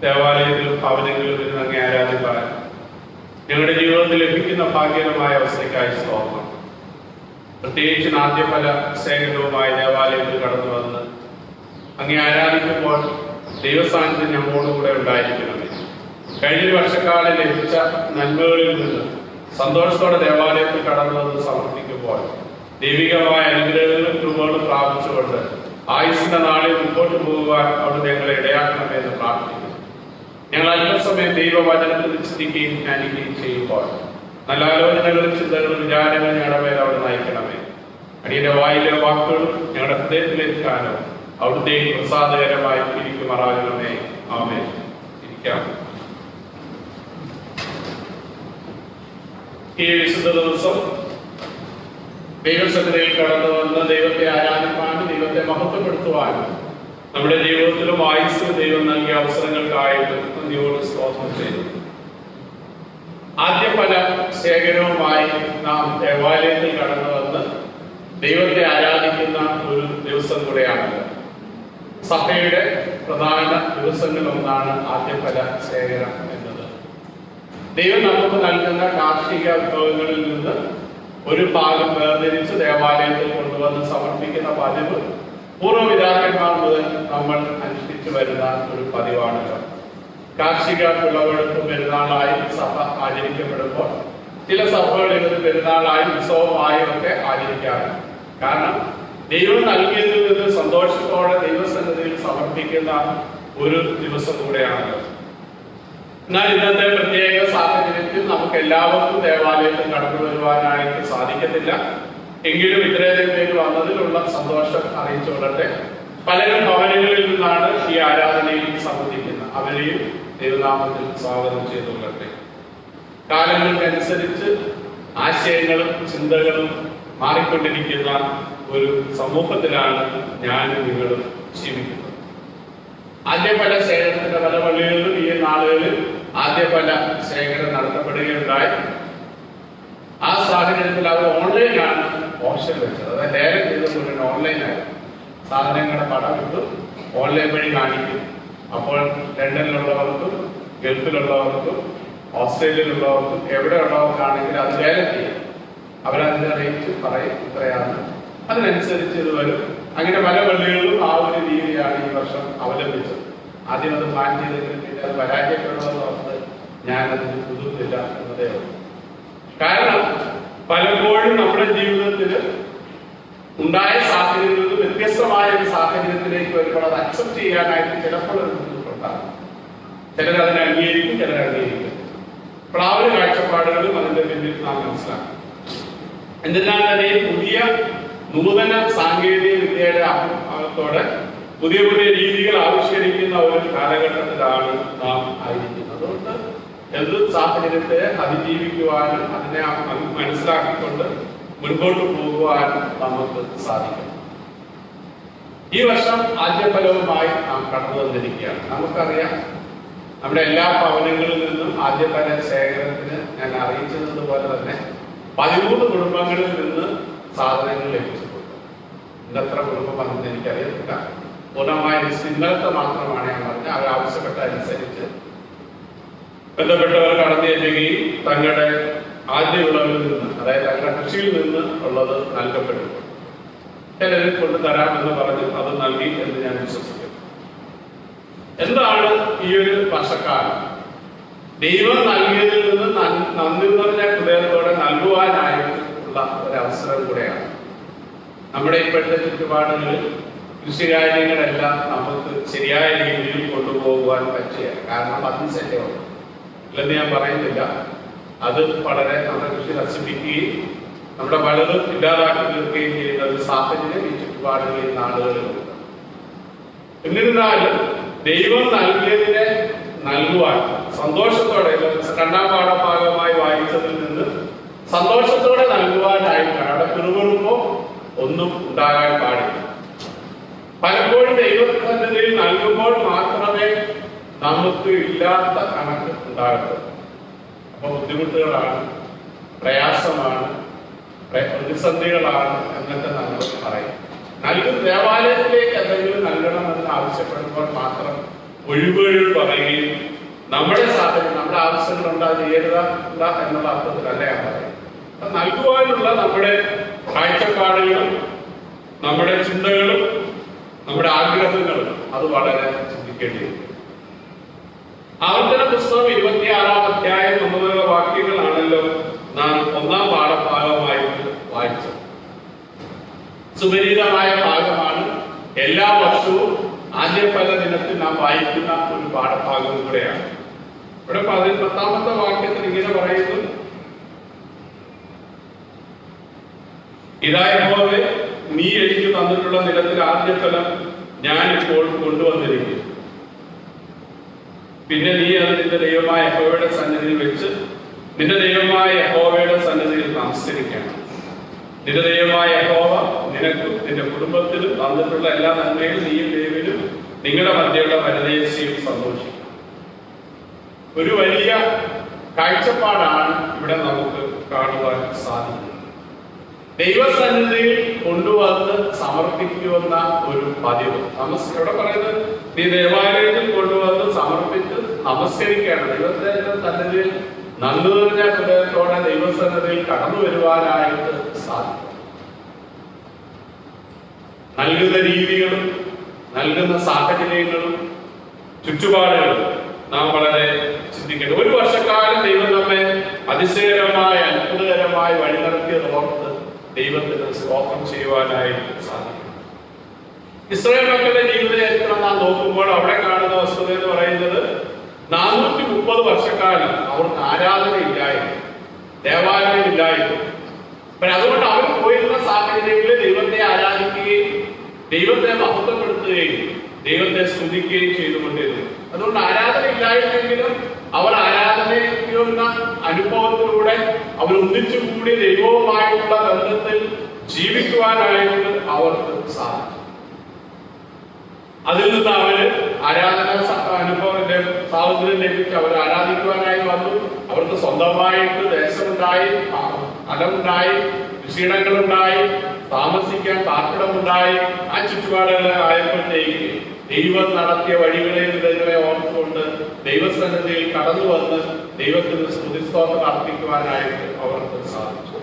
ദേവാലയത്തിലും ഭവനങ്ങളിലും ഇരുന്ന് അങ്ങേ ആരാധിപ്പാൻ ഞങ്ങളുടെ ജീവിതത്തിൽ ലഭിക്കുന്ന ഭാഗ്യകരമായ അവസ്ഥയ്ക്കായി സ്തോത്രം. പ്രത്യേകിച്ച് ആദ്യഫല ശേഖരവുമായി ദേവാലയത്തിൽ കടന്നു വന്ന് അങ്ങേ ആരാധിക്കുമ്പോൾ ദൈവസാന്നിധ്യം നമ്മോടുകൂടെ ഉണ്ടായിരിക്കണമേ. കഴിഞ്ഞ വർഷക്കാലം ലഭിച്ച നന്മകളിൽ നിന്ന് സന്തോഷത്തോടെ ദേവാലയത്തിൽ കടന്നു വന്ന് സമർപ്പിക്കുമ്പോൾ ദൈവികമായ അനുഗ്രഹങ്ങളും കൃപകളും പ്രാപിച്ചുകൊണ്ട് ആയുസ്സിന്റെ നാളിൽ മുമ്പോട്ട് പോകുവാൻ അവിടെ ഞങ്ങളെ ഇടയാക്കണമെന്ന് പ്രാർത്ഥിക്കുന്നു. ഞങ്ങൾ അല്പസമയം ദൈവവചനത്തിൽ ചിന്തിക്കുകയും ധ്യാനിക്കുകയും ചെയ്യുമ്പോൾ നല്ല ആലോചനകളും ചിന്തകളും വിചാരങ്ങളും ഞങ്ങളുടെ മേൽ അവിടെ നയിക്കണമേ. അടിയുടെ വായിലെ വാക്കുകളും ഞങ്ങളുടെ ഹൃദയത്തിലെത്താനോ അവിടുത്തെ പ്രസാദകരമായി ഇരിക്കുമാറാകണമേ. ആമേൻ. ഇരിക്കാം. ഈ വിശുദ്ധ ദിവസം ദൈവസന്നിധിയിൽ കടന്നു വന്ന് ദൈവത്തെ ആരാധിക്കാനും ദൈവത്തെ മഹത്വപ്പെടുത്തുവാനും നമ്മുടെ ജീവിതത്തിലും ആയുസ്സിലും ദൈവം നൽകിയ അവസരങ്ങൾക്കായിട്ട് നന്ദിയോട് സ്തോത്രം ചെയ്തു. ആദ്യഫല ശേഖരവുമായി നാം ദേവാലയത്തിൽ കടന്നു വന്ന് ദൈവത്തെ ആരാധിക്കുന്ന ഒരു ദിവസം കൂടെയാണല്ലോ. സഭയുടെ പ്രധാന ദിവസങ്ങളിലൊന്നാണ് ആദ്യഫല ശേഖരം എന്നത്. ദൈവം നമുക്ക് നൽകുന്ന കാർഷിക വിഭവങ്ങളിൽ നിന്ന് ഒരു ഭാഗം വേർതിരിച്ച് ദേവാലയത്തിൽ കൊണ്ടുവന്ന് സമർപ്പിക്കുന്ന പതിവ് പൂർവ്വപിതാക്കന്മാർ മുതൽ നമ്മൾ അനുഷ്ഠിച്ചു വരുന്ന ഒരു പതിവാണല്ലോ. കാർഷിക വിളവെടുപ്പ് പെരുന്നാളായി സഭ ആചരിക്കപ്പെടുമ്പോൾ ചില സഭകളിൽ ഇത് പെരുന്നാളായും ഉത്സവമായും ഒക്കെ ആചരിക്കാറുണ്ട്. കാരണം ദൈവം നൽകിയതിൽ നിന്ന് സന്തോഷത്തോടെ ദൈവസന്നിധിയിൽ സമർപ്പിക്കുന്ന ഒരു ദിവസം കൂടെയാണല്ലോ. എന്നാൽ ഇന്നത്തെ പ്രത്യേക സാഹചര്യത്തിൽ നമുക്ക് എല്ലാവർക്കും ദേവാലയത്തിൽ കടന്നു വരുവാനായിട്ട് സാധിക്കത്തില്ല. എങ്കിലും ഇത്രയധികം പേര് വന്നതിലുള്ള സന്തോഷം അറിയിച്ചുകൊള്ളട്ടെ. പലരും ഭവനങ്ങളിൽ നിന്നാണ് ഈ ആരാധനയിൽ സംബന്ധിക്കുന്നത്. അവരെയും ദൈവനാമത്തിൽ സ്വാഗതം ചെയ്തുകൊള്ളട്ടെ. കാലങ്ങൾക്കനുസരിച്ച് ആശയങ്ങളും ചിന്തകളും മാറിക്കൊണ്ടിരിക്കുന്ന ഒരു സമൂഹത്തിലാണ് ഞാനും നിങ്ങളും ജീവിക്കുന്നത്. ആദ്യഫല ശേഖരത്തിന്റെ പല പള്ളികളിലും ഈ നാളുകളിൽ ആദ്യഫല ശേഖരം നടത്തപ്പെടുകയുണ്ടായി. ആ സാഹചര്യത്തിൽ അവർ ഓൺലൈനാണ് ഓപ്ഷൻ വെച്ചത്. അതായത് ലേലം ചെയ്തുകൊണ്ട് ഓൺലൈനായിരുന്നു. സാധനങ്ങളുടെ പടം ഇട്ടു ഓൺലൈൻ വഴി കാണിക്കും. അപ്പോൾ ലണ്ടനിലുള്ളവർക്കും ഗൾഫിലുള്ളവർക്കും ഓസ്ട്രേലിയയിലുള്ളവർക്കും എവിടെയുള്ളവർക്കാണെങ്കിലും അത് ലേലം ചെയ്യും. അവരതിന്റെ റേറ്റ് പറയും, ഇത്രയാണ്, അതിനനുസരിച്ച് ഇത് വരും. അങ്ങനെ പല പള്ളികളിലും ആ ഒരു രീതിയാണ് ഈ വർഷം അവലംബിച്ചത്. ആദ്യം അത് പ്ലാൻ ചെയ്തെങ്കിലും പിന്നെ അത് പരാജയപ്പെടുന്നതെന്ന് ഓർത്ത് ഞാനതിന് പുതുത്തില്ല എന്നതേ ഉള്ളൂ. കാരണം പലപ്പോഴും നമ്മുടെ ജീവിതത്തിൽ ഉണ്ടായ സാഹചര്യങ്ങളിൽ നിന്ന് വ്യത്യസ്തമായ ഒരു സാഹചര്യത്തിലേക്ക് വരുമ്പോൾ അത് അക്സെപ്റ്റ് ചെയ്യാനായിട്ട് ചിലപ്പോൾ ഒരു ബുദ്ധിമുട്ടുണ്ടാകും. ചിലരതിനെ അംഗീകരിക്കും, ചിലരംഗീകരിക്കും. അപ്പോൾ ആ ഒരു കാഴ്ചപ്പാടുകളും അതിന്റെ പിന്നിൽ നാം മനസ്സിലാക്കും. എന്തിനാൽ തന്നെ പുതിയ നൂതന സാങ്കേതിക വിദ്യയുടെ അഭാവത്തോടെ പുതിയ പുതിയ രീതികൾ ആവിഷ്കരിക്കുന്ന ഒരു കാലഘട്ടത്തിലാണ് നാം ആയിരിക്കുന്നത്. അതുകൊണ്ട് എന്ത് സാഹചര്യത്തെ അതിജീവിക്കുവാനും അതിനെ മനസ്സിലാക്കിക്കൊണ്ട് മുൻപോട്ട് പോകുവാനും നമുക്ക് സാധിക്കും. ഈ വർഷം ആദ്യഫലവുമായി നാം കടന്നു വന്നിരിക്കുകയാണ്. നമുക്കറിയാം, നമ്മുടെ എല്ലാ ഭവനങ്ങളിൽ നിന്നും ആദ്യഫല ശേഖരത്തിന് ഞാൻ അറിയിച്ചതുപോലെ തന്നെ 13 കുടുംബങ്ങളിൽ നിന്ന് സാധനങ്ങൾ ലഭിച്ചിട്ടുണ്ട്. ഇന്നത്ര കുടുംബം വന്നെന്ന് എനിക്കറിയത്തില്ല. പൂർണ്ണമായ ലിസ്റ്റ് ഇന്നലത്തെ മാത്രമാണ് ഞാൻ പറഞ്ഞത്. അവർ ആവശ്യപ്പെട്ട അനുസരിച്ച് ബന്ധപ്പെട്ടവർ കടന്നു ചെല്ലുകയും തങ്ങളുടെ ആദ്യ വിളവിൽ നിന്ന്, അതായത് തങ്ങളുടെ കൃഷിയിൽ നിന്ന് ഉള്ളത് നൽകപ്പെട്ടിട്ടുണ്ട്. ചിലരിൽ കൊണ്ട് തരാമെന്ന് പറഞ്ഞ് അത് നൽകി എന്ന് ഞാൻ വിശ്വസിക്കുന്നു. എന്താണ് ഈ ഒരു വർഷക്കാലം? ദൈവം നൽകിയതിൽ നിന്ന് നന്ദി നിറഞ്ഞ ഹൃദയത്തോടെ നൽകുവാനായിട്ടുള്ള ഒരവസരം കൂടെയാണ്. നമ്മുടെ ഇപ്പോഴത്തെ ചുറ്റുപാടുകളിൽ കൃഷികാര്യങ്ങളെല്ലാം നമുക്ക് ശരിയായ രീതിയിൽ കൊണ്ടുപോകുവാൻ പറ്റിയ, കാരണം അതിശല്യമുണ്ട് ഇല്ലെന്ന് ഞാൻ പറയുന്നില്ല. അത് വളരെ നമ്മുടെ കൃഷി നശിപ്പിക്കുകയും നമ്മുടെ പലതും ഇല്ലാതാക്കി തീർക്കുകയും ചെയ്യുന്ന ഒരു സാഹചര്യം ഈ ചുറ്റുപാടുകളിൽ നാടുകളിലുണ്ട്. എന്നിരുന്നാലും ദൈവം നൽകിയതിനെ നൽകുവാൻ സന്തോഷത്തോടെ, രണ്ടാം പാഠഭാഗമായി വായിച്ചതിൽ നിന്ന് സന്തോഷത്തോടെ നൽകുവാനായിട്ടാണ്. അവിടെ പിറുപിറുപ്പോ ഒന്നും ഉണ്ടാകാൻ പാടില്ല. പലപ്പോഴും ദൈവത്തിന്റെ നൽകുമ്പോൾ മാത്രമേ നമുക്ക് ഇല്ലാത്ത കണക്ക് ഉണ്ടാകത്തുള്ളൂ. അപ്പൊ ബുദ്ധിമുട്ടുകളാണ്, പ്രയാസമാണ്, പ്രതിസന്ധികളാണ് എന്നൊക്കെ നമ്മൾ പറയും. ദേവാലയത്തിലേക്ക് എന്തെങ്കിലും നൽകണമെന്ന് ആവശ്യപ്പെടുമ്പോൾ മാത്രം ഒഴിവുകൾ പറയുകയും നമ്മുടെ സാധനം നമ്മുടെ ആവശ്യങ്ങളുണ്ട് അത് ചെയ്യരുത് എന്നുള്ള അർത്ഥത്തിലല്ല ഞാൻ പറയും. നൽകുവാനുള്ള നമ്മുടെ കാഴ്ചപ്പാടുകളും നമ്മുടെ ചിന്തകളും നമ്മുടെ ആഗ്രഹങ്ങളും അത് വളരെ ചിന്തിക്കേണ്ടിയിരിക്കും. ആവർത്തന പുസ്തകം 26-ാം അധ്യായം 1 മുതലുള്ള വാക്യങ്ങളാണല്ലോ നാം ഒന്നാം പാഠഭാഗമായിട്ട് വായിച്ചത്. സുപരിചിതമായ ഭാഗമാണ്. എല്ലാ വർഷവും ആദ്യഫല ദിനത്തിൽ നാം വായിക്കുന്ന ഒരു പാഠഭാഗവും കൂടെയാണ്. ഇവിടെ 10-ാമത്തെ വാക്യത്തിൽ ഇങ്ങനെ പറയുന്നു: ഇതാ യഹോവേ, നീ എനിക്ക് തന്നിട്ടുള്ള നിലത്തിൽ ആദ്യഫലം ഞാൻ ഇപ്പോൾ കൊണ്ടുവന്നിരിക്കുന്നു. പിന്നെ നീ അത് നിന്റെ ദൈവമായ യഹോവയുടെ സന്നിധിയിൽ വെച്ച് നിന്റെ ദൈവമായ യഹോവയുടെ സന്നിധിയിൽ നമസ്കരിക്കണം. നിന്റെ ദൈവമായ യഹോവ നിനക്കും നിന്റെ കുടുംബത്തിലും തന്നിട്ടുള്ള എല്ലാ നന്മയും നീയും ദൈവനും നിങ്ങളുടെ മധ്യയുള്ള പരദേശിയും സന്തോഷിക്കും. ഒരു വലിയ കാഴ്ചപ്പാടാണ് ഇവിടെ നമുക്ക് കാണുവാൻ സാധിക്കുന്നത്. ദൈവസന്നിധിയിൽ കൊണ്ടുവന്ന് സമർപ്പിക്കുമെന്ന ഒരു പതിവ്. ഇവിടെ പറയുന്നത് നീ ദേവാലയത്തിൽ കൊണ്ടുവന്ന് സമർപ്പിച്ച് നമസ്കരിക്കുകയാണ്. ദൈവത്തിന്റെ സന്നിധിയിൽ നന്ദി നിറഞ്ഞ ഹൃദയത്തോടെ ദൈവസന്നിധിയിൽ കടന്നു വരുവാനായിട്ട് സാധിക്കും. നൽകുന്ന രീതികളും നൽകുന്ന സാഹചര്യങ്ങളും ചുറ്റുപാടുകളും നാം വളരെ ചിന്തിക്കേണ്ടത്. ഒരു വർഷക്കാലം ദൈവം നമ്മെ അതിശയകരമായ അത്ഭുതകരമായി വഴി നടത്തിയത് ഓർത്ത് ദൈവത്തിന് സ്തോത്രം ചെയ്യുവാനായിട്ട് സാധിക്കും. ഇസ്രായേൽ മക്കളുടെ ജീവിത ചരിത്രം നാം നോക്കുമ്പോൾ അവിടെ കാണുന്ന വസ്തുത എന്ന് പറയുന്നത് 430 വർഷക്കാലം അവർക്ക് ആരാധനയില്ലായിരുന്നു, ദേവാലയമില്ലായിരുന്നു. അതുകൊണ്ട് അവർ പോയിരുന്ന സാഹചര്യങ്ങളിൽ ദൈവത്തെ ആരാധിക്കുകയും ദൈവത്തെ മഹത്വപ്പെടുത്തുകയും ദൈവത്തെ സ്തുതിക്കുകയും ചെയ്തുകൊണ്ടിരുന്നു. അതുകൊണ്ട് ആരാധന ഇല്ലായിരുന്നെങ്കിലും അവർ ആരാധനയ്ക്കുന്ന അനുഭവത്തിലൂടെ അവർ ഒന്നിച്ചുകൂടി ദൈവവുമായിട്ടുള്ള ബന്ധത്തിൽ ജീവിക്കുവാനായിട്ട് അവർക്ക് സാധിച്ചു. അതിൽ നിന്ന് അവര് ആരാധന അനുഭവത്തിന്റെ സ്വാതന്ത്ര്യം ലഭിച്ച് അവർ ആരാധിക്കുവാനായി വന്നു. അവർക്ക് സ്വന്തമായിട്ട് ദേശമുണ്ടായി, സ്ഥലമുണ്ടായി, കൃഷിയിടങ്ങളുണ്ടായി, താമസിക്കാൻ പാർപ്പിടമുണ്ടായി. ആ ചുറ്റുപാടുകളെ ആയപ്പോഴത്തേക്ക് ദൈവം നടത്തിയ വഴികളെ വിധങ്ങളെ ഓർത്തുകൊണ്ട് ദൈവസന്നിധിയിൽ കടന്നു വന്ന് ദൈവത്തിന് സ്തുതിസ്തോത്രം അർപ്പിക്കുവാനായിട്ട് അവർക്ക് സാധിച്ചു.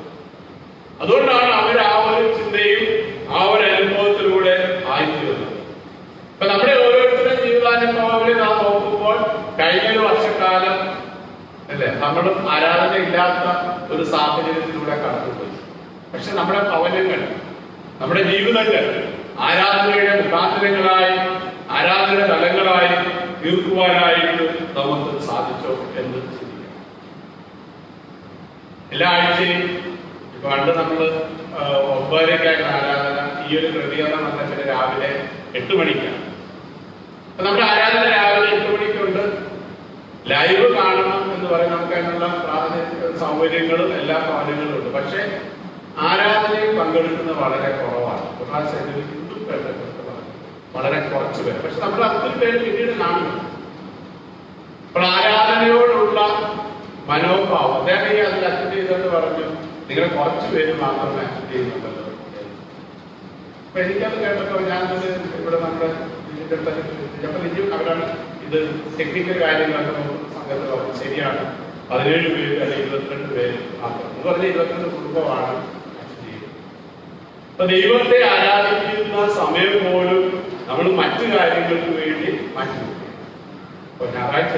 അതുകൊണ്ടാണ് അവർ ആ ഒരു ചിന്തയും ആ ഒരു അനുഭവത്തിലൂടെ ആയിത്തീർന്നത്. ഇപ്പൊ നമ്മുടെ ഓരോരുത്തരുടെ ജീവിതാനുഭവങ്ങളെ നാം നോക്കുമ്പോൾ കഴിഞ്ഞ ഒരു വർഷക്കാലം അല്ലെ നമ്മളും ആരാധന ഇല്ലാത്ത ഒരു സാഹചര്യത്തിലൂടെ കടന്നുപോയി. പക്ഷെ നമ്മുടെ ഭവനങ്ങൾ, നമ്മുടെ ജീവിതങ്ങൾ ആരാധനയുടെ മുഖാന്തരങ്ങളായി, ആരാധനയുടെ തലങ്ങളായി തീർക്കുവാനായിട്ട് നമുക്ക് സാധിച്ചോ എന്ന് ചിന്തിക്കാം. എല്ലാ ആഴ്ചയും പണ്ട് നമ്മള് 9:30 ആരാധന, ഈ ഒരു ക്രമീകരണം വന്നപ്പോൾ രാവിലെ 8 മണിക്കാണ്. നമ്മുടെ ആരാധന രാവിലെ 8 മണിക്കുണ്ട്. ലൈവ് കാണണം എന്ന് പറയും. നമുക്ക് അതിനുള്ള പ്രാഥമിക സൗകര്യങ്ങളും എല്ലാ ഭവനങ്ങളും ഉണ്ട്. പക്ഷെ ആരാധനയിൽ പങ്കെടുക്കുന്ന വളരെ കുറവാണ്. വളരെ കുറച്ച് പേര്. പക്ഷെ നമ്മൾ ഒത്തിരി പേര് പിന്നീട് കാണുന്നു. അപ്പോൾ ആരാധനയോടുള്ള മനോഭാവം അദ്ദേഹം ഈ അതിൽ അറ്റൻഡ് ചെയ്തെന്ന് പറഞ്ഞു, നിങ്ങൾ കുറച്ച് പേര് മാത്രമേ അറ്റൻഡ് ചെയ്യുന്നുണ്ടല്ലോ. അപ്പൊ എനിക്കത് കേട്ടപ്പോൾ ഞാനത് ഇവിടെ നമ്മുടെ അവരാണ് ഇത് ടെക്നിക്കൽ കാര്യങ്ങളൊക്കെ നോക്കുന്ന സംഘത്തിൽ പറഞ്ഞു. ശരിയാണ്, 17 പേര് അല്ലെങ്കിൽ 22 പേര് മാത്രം എന്ന് പറഞ്ഞ 22 കുടുംബമാണ് അറ്റൻഡ് ചെയ്യുന്നത്. അപ്പൊ ദൈവത്തെ ആരാധിക്കുന്ന സമയം പോലും നമ്മൾ മറ്റു കാര്യങ്ങൾക്ക് വേണ്ടി മാറ്റി. അപ്പൊ ഞായറാഴ്ച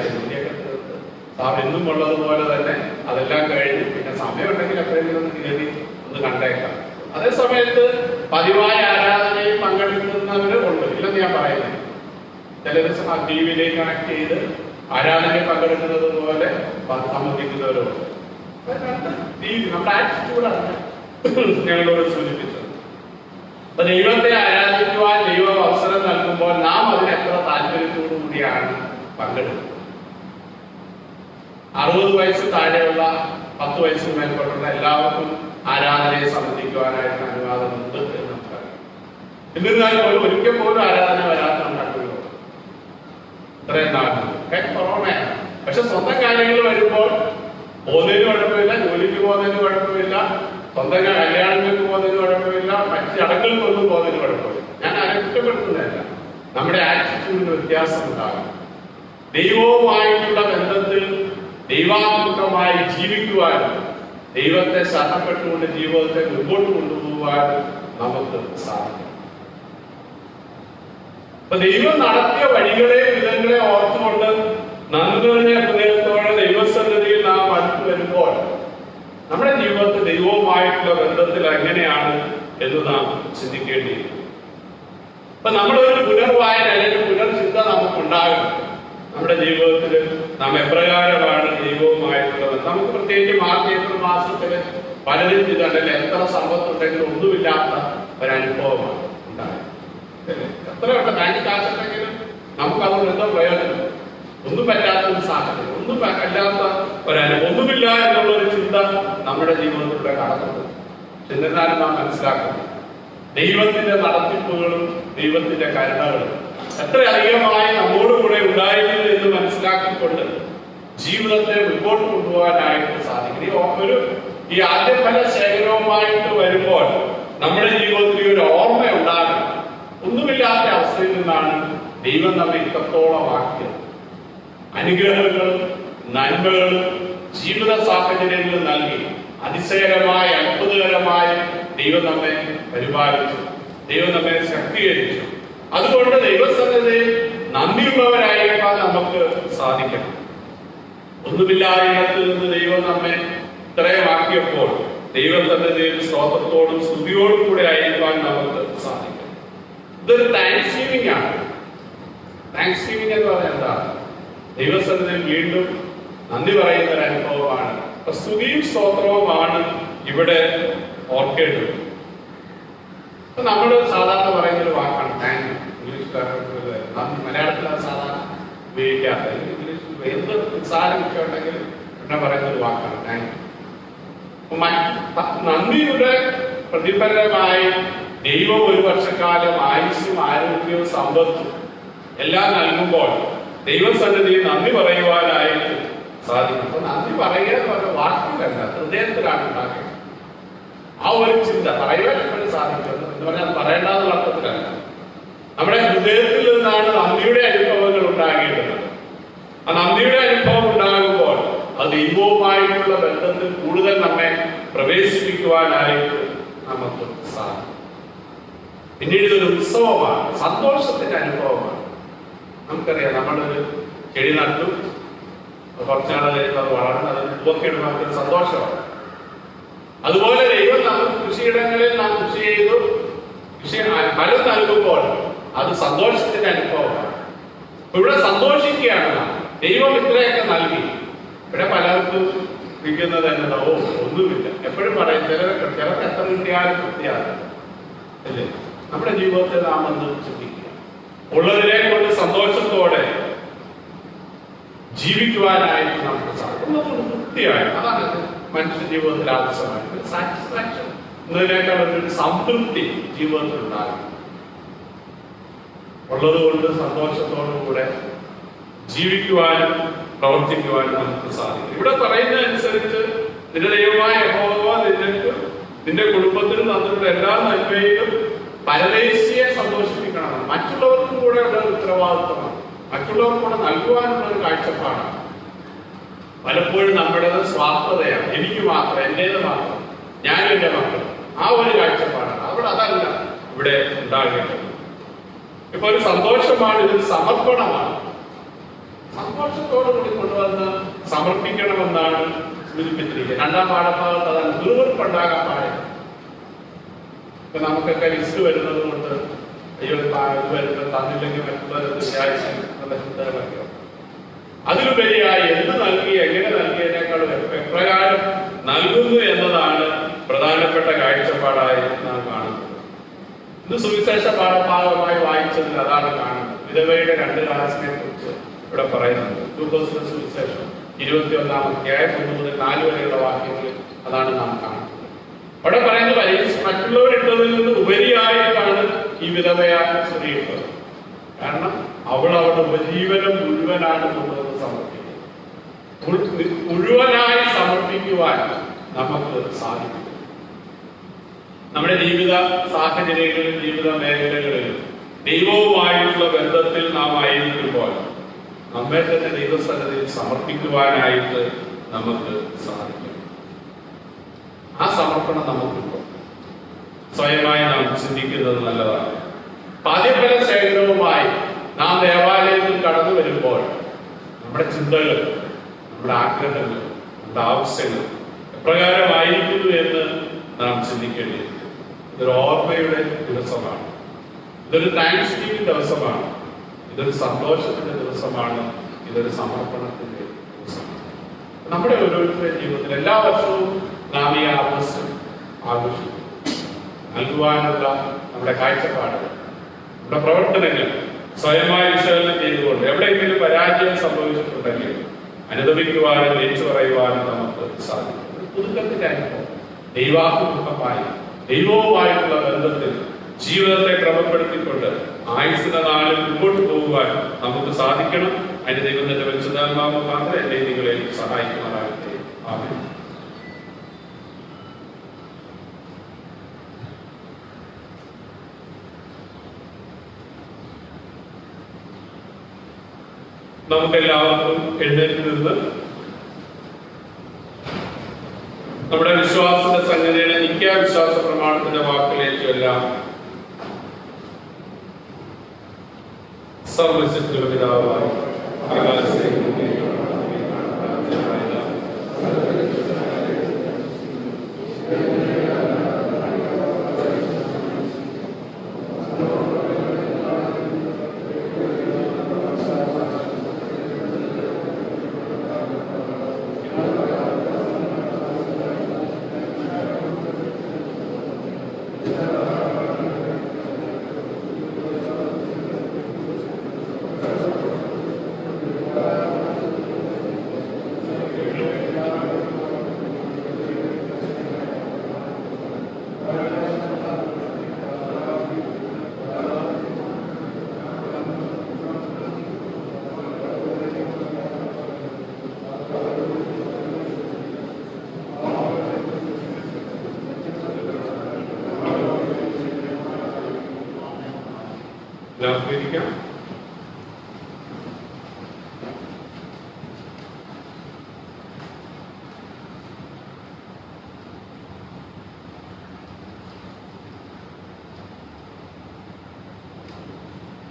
സാർ എന്നും ഉള്ളതുപോലെ തന്നെ അതെല്ലാം കഴിഞ്ഞ് പിന്നെ സമയമുണ്ടെങ്കിൽ എപ്പോഴെങ്കിലും ഒന്ന് കയറി ഒന്ന് കണ്ടേക്കാം. അതേ സമയത്ത് പതിവായ ആരാധനയിൽ പങ്കെടുക്കുന്നവര് ഉണ്ട്, ഇല്ലെന്ന് ഞാൻ പറയുന്നത്. ചില ദിവസം ആ ടി വിയിലേക്ക് കണക്ട് ചെയ്ത് ആരാധനയിൽ പങ്കെടുക്കുന്നത് പോലെ സംബന്ധിക്കുന്നവരുണ്ട്. നമ്മുടെ ആറ്റിറ്റ്യൂഡാണ് ഞങ്ങളോട് സൂചിപ്പിച്ചത്. അപ്പൊ ദൈവത്തെ ആരാധിക്കുവാൻ ദൈവം അവസരം നൽകുമ്പോൾ നാം അതിന് എത്ര താല്പര്യത്തോടു കൂടിയാണ് പങ്കെടുക്കുന്നത്. 60 വയസ്സ് താഴെയുള്ള 10 വയസ്സിന് മേൽപ്പെട്ടുള്ള എല്ലാവർക്കും ആരാധനയെ സംബന്ധിക്കുവാനായിട്ട് അനുവാദമുണ്ട് എന്ന് നമുക്കറിയാം. എന്നിരുന്നാൽ പോലും ഒരിക്കൽ പോലും ആരാധന വരാത്ത ഉണ്ടാക്കുകയോ ഇത്രയും നാളുകൾ കൊറോണയാണ്. പക്ഷെ സ്വന്തം കാര്യങ്ങൾ വരുമ്പോൾ പോകുന്നതിന് കുഴപ്പമില്ല, ജോലിക്ക് പോകുന്നതിന് കുഴപ്പമില്ല, സ്വന്തം കല്യാണങ്ങൾക്ക് പോകുന്നതിന് കുഴപ്പമില്ല, മറ്റ് ചടങ്ങുകൾക്കൊന്നും പോകുന്നതിന് കുഴപ്പമില്ല. ഞാൻ ആരെ കുറ്റപ്പെടുത്തുന്നതല്ല. നമ്മുടെ ആറ്റിറ്റ്യൂഡിന് വ്യത്യാസം ഉണ്ടാകും. ദൈവവുമായിട്ടുള്ള ബന്ധത്തിൽ ദൈവാത്മകമായി ജീവിക്കുവാനും ദൈവത്തെ ശരണപ്പെട്ടുകൊണ്ട് ജീവിതത്തെ മുമ്പോട്ട് കൊണ്ടുപോകാനും നമുക്ക് സാധിക്കും. അപ്പൊ ദൈവം നടത്തിയ വഴികളെ വിധങ്ങളെ ഓർത്തുകൊണ്ട് നന്ദി നിറഞ്ഞ ഹൃദയത്തോടെ ദൈവസന്നിധിയിൽ നാം അടുത്ത് വരുമ്പോൾ നമ്മുടെ ജീവിതത്തിൽ ദൈവവുമായിട്ടുള്ള ബന്ധത്തിൽ എങ്ങനെയാണ് എന്ന് നാം ചിന്തിക്കേണ്ടിയിരിക്കും. അപ്പൊ നമ്മളൊരു പുനർവായന അല്ലെങ്കിൽ പുനർചിന്ത നമുക്കുണ്ടാകും. നമ്മുടെ ജീവിതത്തിൽ നാം എപ്രകാരമാണ് ദൈവവുമായിട്ടുള്ള ബന്ധം. നമുക്ക് പ്രത്യേകിച്ച് മാർച്ച് ഏപ്രിൽ മാസത്തില് പലരും ചെയ്തിട്ടല്ലേ എത്ര സമ്പത്തുണ്ടെങ്കിലും ഒന്നുമില്ലാത്ത ഒരനുഭവമാണ് ഉണ്ടാകും. എത്രയുണ്ട് ബാങ്ക് കാശുണ്ടെങ്കിലും നമുക്കതുകൊണ്ട് എന്തോ പ്രയോജനം, ഒന്നും പറ്റാത്ത ഒരു സാഹചര്യം, ഒന്നും അല്ലാത്ത ഒരനുഭവം, ഒന്നുമില്ല എന്നുള്ള ഒരു ചിന്ത നമ്മുടെ ജീവിതത്തിലൂടെ കടന്നുണ്ട്. എന്നിരുന്നാലും നാം മനസ്സിലാക്കുന്നു ദൈവത്തിന്റെ നടത്തിപ്പുകളും ദൈവത്തിന്റെ കരുണകളും എത്രയധികമായി നമ്മോടുകൂടെ ഉണ്ടായിരുന്നു എന്ന് മനസ്സിലാക്കിക്കൊണ്ട് ജീവിതത്തെ മുൻപോട്ട് കൊണ്ടുപോകാനായിട്ട് സാധിക്കും. ഈ ആദ്യഫല ശേഖരവുമായിട്ട് വരുമ്പോൾ നമ്മുടെ ജീവിതത്തിൽ ഒരു ഓർമ്മ ഉണ്ടാകും. ഒന്നുമില്ലാത്ത അവസ്ഥയിൽ നിന്നാണ് ദൈവം നമ്മെ ഇത്രത്തോളം ആക്കിയത്. അനുഗ്രഹങ്ങളും നന്മകളും ജീവിത സാഹചര്യങ്ങളും നൽകി അതിശയകരമായ അത്ഭുതകരമായ ദൈവം നമ്മെ പരിപാലിച്ചു, ദൈവം നമ്മെ ശക്തീകരിച്ചു. അതുകൊണ്ട് ദൈവസന്നിധിയിൽ നന്ദിയുള്ളവരായിരിക്കാൻ നമുക്ക് സാധിക്കണം. ഒന്നുമില്ലായ്മത്തിൽ നിന്ന് ദൈവം നമ്മെ ഇത്രയും ആക്കിയപ്പോൾ ദൈവസന്നിധിയിൽ സ്തോത്രത്തോടും സ്തുതിയോടും കൂടെ ആയിരിക്കാൻ നമുക്ക് സാധിക്കും. ഇതൊരു താങ്ക്സ് ഗിവിംഗ് ആണ്. താങ്ക്സ് ഗിവിംഗ് എന്ന് പറഞ്ഞാൽ എന്താണ്? ദൈവസന്നിധിയിൽ വീണ്ടും നന്ദി പറയുന്ന ഒരു അനുഭവമാണ്. സ്തുതിയും സ്തോത്രവുമാണ് ഇവിടെ ഓർക്കേണ്ടത്. നമ്മൾ സാധാരണ പറയുന്ന ഒരു വാക്കാണ് താങ്ക് യു. മലയാളത്തിൽ അത് സാധാരണ ഉപയോഗിക്കാത്ത, ഇംഗ്ലീഷിൽ എന്ത് നിസ്സാരം ഒക്കെ ഉണ്ടെങ്കിൽ പിന്നെ പറയുന്ന ഒരു വാക്കാണ് താങ്ക് യു. നന്ദിയുടെ പ്രതിഫലമായി ദൈവം ഒരു വർഷക്കാലം ആയുസ്സും ആരോഗ്യവും സമ്പത്തും എല്ലാം നൽകുമ്പോൾ ദൈവസന്നിധിയിൽ നന്ദി പറയുവാനായിട്ട് സാധിക്കും. അപ്പൊ നന്ദി പറയുക എന്ന് പറഞ്ഞ വാക്കിലല്ല, ഹൃദയത്തിലാണ് ഉണ്ടാക്കുന്നത്. ആ ഒരു ചിന്ത പറയുവാൻ എപ്പോഴും സാധിക്കും എന്ന് പറഞ്ഞാൽ പറയേണ്ടതെന്നുള്ള അർത്ഥത്തിലല്ല. നമ്മുടെ ഹൃദയത്തിൽ നിന്നാണ് നന്ദിയുടെ അനുഭവങ്ങൾ ഉണ്ടാകേണ്ടത്. ആ നന്ദിയുടെ അനുഭവം ഉണ്ടാകുമ്പോൾ അത് ദൈവവുമായിട്ടുള്ള ബന്ധത്തിൽ കൂടുതൽ നമ്മെ പ്രവേശിപ്പിക്കുവാനായിട്ട് നമുക്ക് സാധിക്കും. പിന്നീട് ഇതൊരു ഉത്സവമാണ്, സന്തോഷത്തിന്റെ അനുഭവമാണ്. നമുക്കറിയാം, നമ്മളൊരു ചെടി നട്ടു, കുറച്ചാൾ കഴിയുമ്പോൾ അത് വളർന്ന് അതിന് പൂവൊക്കെയിടുമ്പോൾ നമുക്കൊരു സന്തോഷമാണ്. അതുപോലെ ദൈവം നമുക്ക് കൃഷിയിടങ്ങളിൽ നാം കൃഷി ചെയ്തു കൃഷി ഫലം നൽകുമ്പോൾ അത് സന്തോഷത്തിന്റെ അനുഭവമാണ്. ഇവിടെ സന്തോഷിക്കുകയാണ് നാം. ദൈവം ഇത്രയൊക്കെ നൽകി. ഇവിടെ പലർക്കും വിൽക്കുന്നത് എന്നതോ ഒന്നുമില്ല. എപ്പോഴും പറയും ചിലർക്ക് എത്ര കിട്ടിയാലും തൃപ്തിയാണ് അല്ലേ? നമ്മുടെ ജീവിതത്തിൽ നാം ഒന്ന് ചിന്തിക്കുക. ഉള്ളതിനെ കൊണ്ട് സന്തോഷത്തോടെ ജീവിക്കുവാനായിട്ട് നമുക്ക് സാധിക്കും. തൃപ്തിയായി, അതാണ് മനുഷ്യ ജീവിതത്തിൽ ആവശ്യമായിട്ട് സാറ്റിസ്ഫാക്ഷൻ എന്നതിനേക്കാൾ ഒരു സംതൃപ്തി ജീവിതത്തിൽ ഉണ്ടാകും. ഉള്ളതുകൊണ്ട് സന്തോഷത്തോടുകൂടെ ജീവിക്കുവാനും പ്രവർത്തിക്കുവാനും നമുക്ക് സാധിക്കും. ഇവിടെ പറയുന്നതനുസരിച്ച് നിന്റെ ദൈവമായ യഹോവ നിന്റെ കുടുംബത്തിന് തന്നിട്ടുള്ള എല്ലാ നന്മയിലും പരദേശിയെ സന്തോഷിപ്പിക്കണം. മറ്റുള്ളവർക്കും കൂടെ ഉള്ള ഉത്തരവാദിത്വമാണ്, മറ്റുള്ളവർക്ക് കൂടെ നൽകുവാനുള്ള ഒരു കാഴ്ചപ്പാടാണ്. പലപ്പോഴും നമ്മുടേത് സ്വാർത്ഥതയാണ്. എനിക്ക് മാത്രം, എന്റേത് മാത്രം, ഞാനും എന്റെ മക്കൾ, ആ ഒരു കാഴ്ചപ്പാടാണ്. അവിടെ അതല്ല ഇവിടെ ഉണ്ടാകേണ്ടത്. ഇപ്പൊ ഒരു സന്തോഷമാണ്, ഇതൊരു സമർപ്പണമാണ്. സന്തോഷത്തോടു കൂടി കൊണ്ടുവന്ന് സമർപ്പിക്കണമെന്നാണ് സൂചിപ്പിച്ചിരിക്കുന്നത്. രണ്ടാം പാഠഭാഗത്ത് അതാണ് ദുർവെറുപ്പുണ്ടാകാൻ പാടില്ല. ഇപ്പൊ നമുക്കൊക്കെ ലിസ്റ്റ് വരുന്നത് കൊണ്ട് അയ്യോ ഇത് വരുന്നത് തന്നില്ലെങ്കിൽ മറ്റുള്ള ചിന്തകളൊക്കെ. അതിലുപരിയായി എന്ത് നൽകി, എങ്ങനെ നൽകിയതിനേക്കാളും എപ്രകാരം നൽകുന്നു എന്നതാണ് പ്രധാനപ്പെട്ട കാഴ്ചപ്പാടായി നാം കാണുന്നത്. ഇന്ന് സുവിശേഷ പാഠഭാഗമായി വായിച്ചതിൽ അതാണ് കാണുന്നത്. വിധവയുടെ 2 ക്ലാസിനെ കുറിച്ച് ഇവിടെ പറയുന്നുണ്ട്. ലൂക്കോസിന്റെ സുവിശേഷം 21-ാം അധ്യായം 1 മുതൽ 4 വരെയുള്ള വാക്യങ്ങളിൽ അതാണ് നാം കാണുന്നത്. അവിടെ പറയുന്നത് മറ്റുള്ളവരിട്ടതിൽ നിന്ന് ഉപരിയായിട്ടാണ് ഈ വിധവയായ സ്ത്രീ ഇട്ടത്. കാരണം അവൾ അവരുടെ ഉപജീവനം മുഴുവനാണ് കൊണ്ടുവന്ന് സമർപ്പിക്കുന്നത്. മുഴുവനായി സമർപ്പിക്കുവാൻ നമുക്ക് സാധിക്കും. നമ്മുടെ ജീവിത സാഹചര്യങ്ങളിലും ജീവിത മേഖലകളിലും ദൈവവുമായിട്ടുള്ള ബന്ധത്തിൽ നാം ആയിരിക്കുമ്പോൾ നമ്മെ തന്നെ ദൈവസന്നിധിയിൽ സമർപ്പിക്കുവാനായിട്ട് നമുക്ക് സാധിക്കും. ആ സമർപ്പണം നമുക്കുണ്ടോ? സ്വയമായി നാം ചിന്തിക്കുന്നത് നല്ലതാണ്. പാദ്യഫല ശേഖരവുമായി നാം ദേവാലയത്തിൽ കടന്നു വരുമ്പോൾ നമ്മുടെ ചിന്തകൾ, നമ്മുടെ ആഗ്രഹങ്ങൾ, നമ്മുടെ ആവശ്യങ്ങൾ എപ്രകാരമായിരിക്കുന്നു എന്ന് നാം ചിന്തിക്കേണ്ടിയിരിക്കുന്നു. ഇതൊരു ഓർമ്മയുടെ ദിവസമാണ്, ഇതൊരു താങ്ക്സ് ഗിവിംഗ് ദിവസമാണ്, ഇതൊരു സന്തോഷത്തിന്റെ ദിവസമാണ്, ഇതൊരു സമർപ്പണത്തിന്റെ ദിവസമാണ്. നമ്മുടെ ഓരോരുത്തരുടെ ജീവിതത്തിൽ എല്ലാ വർഷവും നാം ഈ ആവശ്യം ആഘോഷിക്കും. നൽകുവാനുള്ള നമ്മുടെ കാഴ്ചപ്പാടുകൾ, നമ്മുടെ പ്രവർത്തനങ്ങൾ സ്വയമായി വിശകലനം ചെയ്തുകൊണ്ട് എവിടെയെങ്കിലും പരാജയം സംഭവിച്ചിട്ടുണ്ടെങ്കിൽ അനുദമിക്കുവാനും ഏച്ചു പറയുവാനും നമുക്ക് സാധിക്കും. പുതുക്കത്തിന്റെ അനുഭവം ദൈവാത്മകമായി ദൈവവുമായിട്ടുള്ള ബന്ധത്തിൽ ജീവിതത്തെ ക്രമപ്പെടുത്തിക്കൊണ്ട് ആയുസ്സിന്റെ നാളിൽ മുമ്പോട്ട് പോകുവാൻ നമുക്ക് സാധിക്കണം. അതിന് ദൈവം തന്നെ പരിശുദ്ധാത്മാവ് മാത്രമേ എന്നെ നിങ്ങളെ സഹായിക്കുമാറാകട്ടെ. ആമേൻ. നമുക്കെല്ലാവർക്കും എഴുന്നേറ്റ് നിന്ന് നമ്മുടെ വിശ്വാസത്തിന്റെ സംഗതിയുടെ നിത്യാവിശ്വാസ പ്രമാണത്തിന്റെ വാക്കിലേക്ക് എല്ലാം സർവശക്തിയുള്ള പിതാവായി ഇരിക്കാം.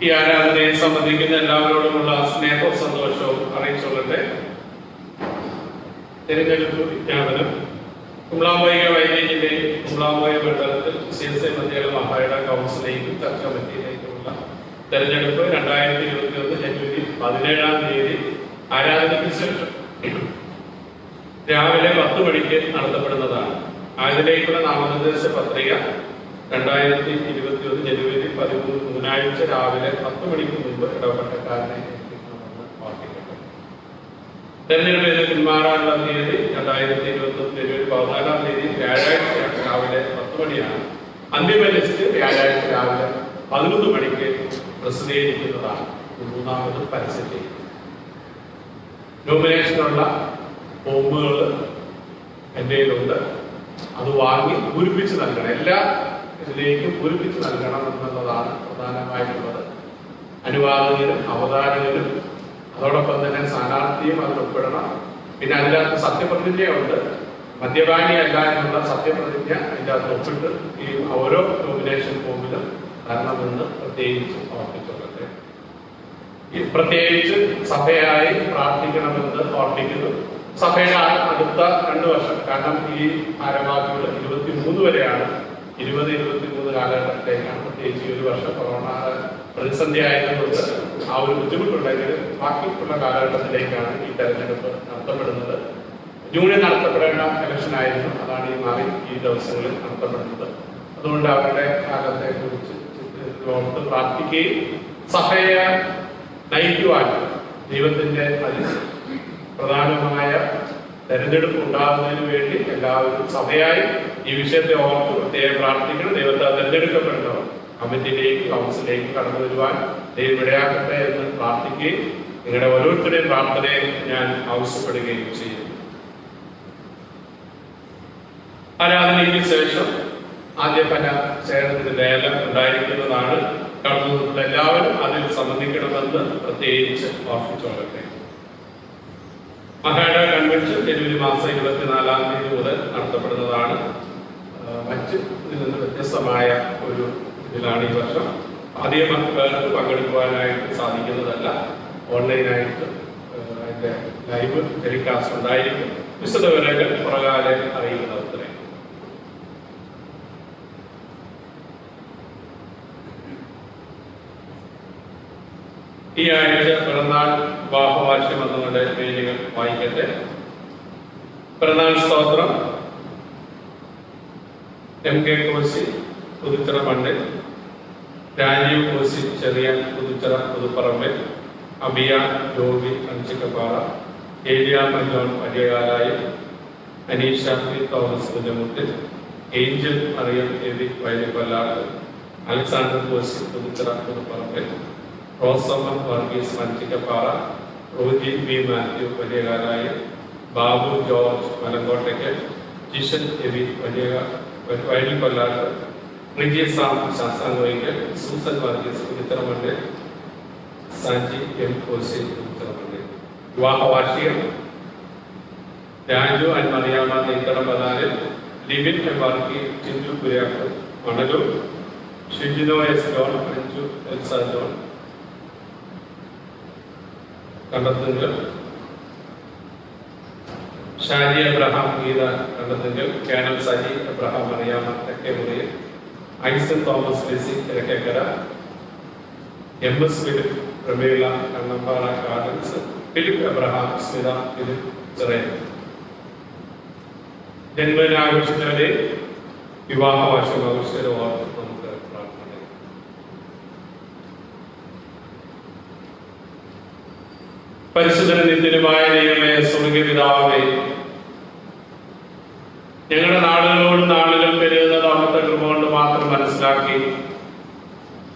ഈ ആരാധനയെ സംബന്ധിക്കുന്ന എല്ലാവരോടുമുള്ള സ്നേഹവും സന്തോഷവും അറിയിച്ചുകൊള്ളട്ടെ. തിരഞ്ഞെടുപ്പ് വിജ്ഞാപനം. കുമ്പളാംബൈക വൈദ്യന്റെ കുമ്പളാംബൈക മണ്ഡലത്തിൽ CSI മധ്യകാല മഹായുടെ കൗൺസിലേക്കും ചർച്ച കമ്മിറ്റിയിലേക്കുമുള്ള തെരഞ്ഞെടുപ്പ് 2021 ജനുവരി 17 ആരാധനയ്ക്ക് ശേഷം രാവിലെ 10 മണിക്ക് നടത്തപ്പെടുന്നതാണ്. അതിലേക്കുള്ള നാമനിർദ്ദേശ പത്രിക 2021 ജനുവരി 13 ബുധനാഴ്ച രാവിലെ 10 മണിക്ക് മുമ്പ് ഇടപെട്ടക്കാരനെ ഏൽപ്പിക്കണമെന്ന് ഓർമ്മിക്കട്ടെ. തെരഞ്ഞെടുപ്പിൽ പിന്മാറാനുള്ള തീയതി 2021 ജനുവരി 14 വ്യാഴാഴ്ചയാണ്, രാവിലെ 10 മണിയാണ്. അന്തിമ ലിസ്റ്റ് വ്യാഴാഴ്ച രാവിലെ 11 മണിക്ക് പ്രസിദ്ധീകരിക്കുന്നതാണ്. മൂന്നാമത് പരസ്യം ചെയ്യും. നോമിനേഷനുള്ള ഫോമുകൾ എൻ്റെ കയ്യിലുണ്ട്. അത് വാങ്ങി പൂരിപ്പിച്ച് നൽകണം. എല്ലാ ഇതിലേക്കും പൂരിപ്പിച്ച് നൽകണം എന്നുള്ളതാണ് പ്രധാനമായിട്ടുള്ളത്. അനുവാദകരും അവതാരകരും അതോടൊപ്പം തന്നെ സ്ഥാനാർത്ഥിയും അതിൽ ഉൾപ്പെടണം. പിന്നെ അതിനകത്ത് സത്യപ്രതിജ്ഞയുണ്ട്. മദ്യപാനിയല്ല എന്നുള്ള സത്യപ്രതിജ്ഞ അതിൻ്റെ അകത്ത് ഒപ്പിട്ട് ഈ ഓരോ നോമിനേഷൻ ഫോമിലും തരണമെന്ന് പ്രത്യേകിച്ച് ഓർമ്മിച്ചുകൊള്ളട്ടെ. പ്രത്യേകിച്ച് സഭയായി പ്രാർത്ഥിക്കണമെന്ന് ഓർമ്മിക്കുന്നു. സഭയുടെ അടുത്ത 2 വർഷം, കാരണം ഈ ഭാരവാഹികൾ 23 വരെയാണ്, 20-23 കാലഘട്ടത്തിലേക്കാണ്. പ്രത്യേകിച്ച് ഈ 1 വർഷം കൊറോണ പ്രതിസന്ധി ആയതുകൊണ്ട് ആ ഒരു ബുദ്ധിമുട്ടുണ്ടെങ്കിൽ ബാക്കിയുള്ള കാലഘട്ടത്തിലേക്കാണ് ഈ തെരഞ്ഞെടുപ്പ് നടത്തപ്പെടുന്നത്. ജൂണിൽ നടത്തപ്പെടേണ്ട ഇലക്ഷൻ ആയിരുന്നു, അതാണ് ഈ ദിവസങ്ങളിൽ നടത്തപ്പെടുന്നത്. അതുകൊണ്ട് അവരുടെ കാലത്തെ കുറിച്ച് ഓർത്ത് പ്രാർത്ഥിക്കുകയും സഭയെ നയിക്കുവാൻ ദൈവത്തിന്റെ പ്രധാനമായ തെരഞ്ഞെടുപ്പ് ഉണ്ടാകുന്നതിന് വേണ്ടി എല്ലാവരും സഭയായി ഈ വിഷയത്തെ ഓർത്ത് പ്രത്യേകം പ്രാർത്ഥിക്കണം. ദൈവത്തെ തെരഞ്ഞെടുക്കപ്പെട്ടവർ കമ്മിറ്റിയിലേക്ക് കൗൺസിലേക്ക് കടന്നു വരുവാൻ ദൈവം ഇടയാക്കട്ടെ എന്ന് പ്രാർത്ഥിക്കുകയും നിങ്ങളുടെ ഓരോരുത്തരുടെയും പ്രാർത്ഥനയെ ഞാൻ ആവശ്യപ്പെടുകയും ചെയ്യുന്നു. ആരാധനയ്ക്ക് ശേഷം ആദ്യഫല ശേഖരണത്തിന് ലേലം ഉണ്ടായിരിക്കുന്നതാണ്. കടന്നു എല്ലാവരും അതിൽ സംബന്ധിക്കണമെന്ന് പ്രത്യേകിച്ച് ഓർമ്മിച്ചോളട്ടെ. മഹാഡ കൺവെൻഷൻ ജനുവരി മാസം 24-ാം തീയതി മുതൽ നടത്തപ്പെടുന്നതാണ്. മറ്റ് ഇതിൽ നിന്ന് വ്യത്യസ്തമായ ഒരു ഇതിലാണ് ഈ വർഷം. അധികം പേർക്ക് പങ്കെടുക്കുവാനായിട്ട് സാധിക്കുന്നതല്ല. ഓൺലൈനായിട്ട് അതിൻ്റെ ലൈവ് ടെലികാസ്റ്റ് ഉണ്ടായിരിക്കും. വിശദവിവരങ്ങൾ പുറകാലെ അറിയിക്കുന്നത്രേ. ഈ ആഴ്ച പിറന്നാൾ വിവാഹവാർഷികം എന്നവരുടെ പേരുകൾ വായിക്കട്ടെ. പിറന്നാൾ സ്തോത്രം MK കോശി പുതുച്ചിറ മണ്ണിൽ, Rajeev Koshy Cheriya Puthuchira Puthupparambil, Abiya Joby Anchikkappara, Eliya Majon Valiyakalayi, Aneesha P Thomas Kunjamuttil, Angel Mariyam A V Vayalikkollattu, Alexander Koshy Puthuchira Puthupparambil, Rosamma Varghese Manchikkappara, Roji B Mathew Valiyakalayi, Babu George മലങ്കോട്ടയ്ക്ക്, Jishan A V Vayalikkollattu, Riji Sam Sasthamkoickal, Susan Varghese Puthuchiramannil, Saji M Koshy Puthuchiramannil. വിവാഹവാർഷികം Raju and Mariyamma Neythadam Pathalil, Libin M Varkey Chinchu Kuriakkal Manalur, Shijino S John, Anju Elsa John Kandethunkal, Shaji Abraham Geetha കണ്ടെത്തുങ്കൽ, colonel Saji Abraham Mariyamma Thekkemuriyil, Aisan Thomas Lissy Kizhakkekara, MS Philip Prameela Kannampara Gardens, Philip Abraham Smitha Philip Cheriya. ജന്മദിനാഘോഷിച്ചവരെ വിവാഹ വാർഷികം ആഘോഷിച്ചവരെ ഓർത്ത് നമുക്ക് പ്രാർത്ഥന. പരിശുദ്ധ നിത്യനുമായ ദൈവമേ, സ്വർഗ്ഗീയ പിതാവേ, ഞങ്ങളുടെ നാടുകളോടും നാളുകൾ പെരുകുന്ന അവിടുത്തെ കൃപ കൊണ്ട് മാത്രം മനസ്സിലാക്കി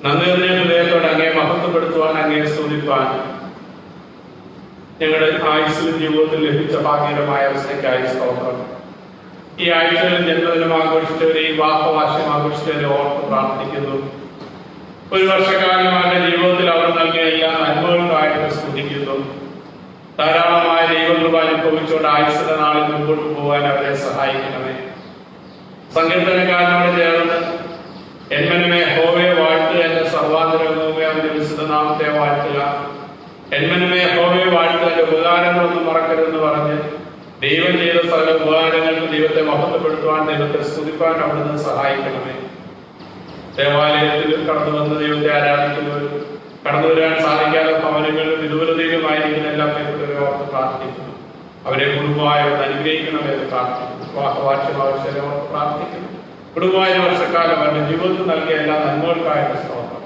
നന്ദി നിറഞ്ഞ ഹൃദയത്തോടെ അങ്ങേ മഹത്വപ്പെടുത്തുവാൻ, അങ്ങേ സ്തുതിപ്പാൻ ഞങ്ങളുടെ ആയുസ്സിലും ജീവിതത്തിൽ ലഭിച്ച ഭാഗ്യകരമായ അവസ്ഥയ്ക്കായി സ്തോത്രം. ഈ ആഴ്ചകളിൽ ജന്മദിനം ആഘോഷിച്ചവരെ, ഈ വിവാഹവാർഷികം ആഘോഷിച്ചവരെ ഓർത്ത് പ്രാർത്ഥിക്കുന്നു. ഒരു വർഷക്കാലം അവരുടെ ജീവിതത്തിൽ അവർ നൽകിയ എല്ലാ നന്മകൾക്കായിട്ട് സ്തുതിക്കുന്നു. ധാരാളമായ ദൈവകൃപ അനുഭവിച്ചുകൊണ്ട് ആയുസ്സിന്റെ നാളിൽ മുമ്പോട്ട് പോകാൻ അവരെ സഹായിക്കണമേ. സങ്കീർത്തനക്കാരനോട് ചേർന്ന് എന്മനമേ ഹോവയെ വാഴ്ത്തുക, എന്റെ സർവാന്തരംഗമേ അവന്റെ വിശുദ്ധനാമത്തെ വാഴ്ത്തുക. എന്മനമേ ഹോവയെ വാഴ്ത്തുക, എന്റെ ഉപകാരങ്ങളൊന്നും മറക്കരുതെന്ന് പറഞ്ഞ് ദൈവം ചെയ്ത സകല ഉപകാരങ്ങൾക്ക് ദൈവത്തെ മഹത്വപ്പെടുത്തുവാൻ, ദൈവത്തെ സ്തുതിപ്പാൻ അവിടുന്ന് സഹായിക്കണമേ. ദേവാലയത്തിൽ കടന്നു വന്ന് ദൈവത്തെ ആരാധിക്കുന്നവരും കടന്നു വരാൻ സാധിക്കാത്ത ഭവനങ്ങളിലും വിദൂരതയിലുമായിരിക്കുന്ന എല്ലാ പേരുകളെ ഓർത്ത് പ്രാർത്ഥിക്കുന്നു. അവരെ കുടുംബമായോട് അനുഗ്രഹിക്കണമെന്ന് പ്രാർത്ഥിക്കുന്നു. വിവാഹവാർഷികം ആവശ്യം ഓർത്ത് പ്രാർത്ഥിക്കുന്നു. കുടുംബമായ വർഷക്കാലം അവരുടെ ജീവിതത്തിൽ നൽകിയ എല്ലാ നന്മകൾക്കായിട്ട് സ്തോത്രം.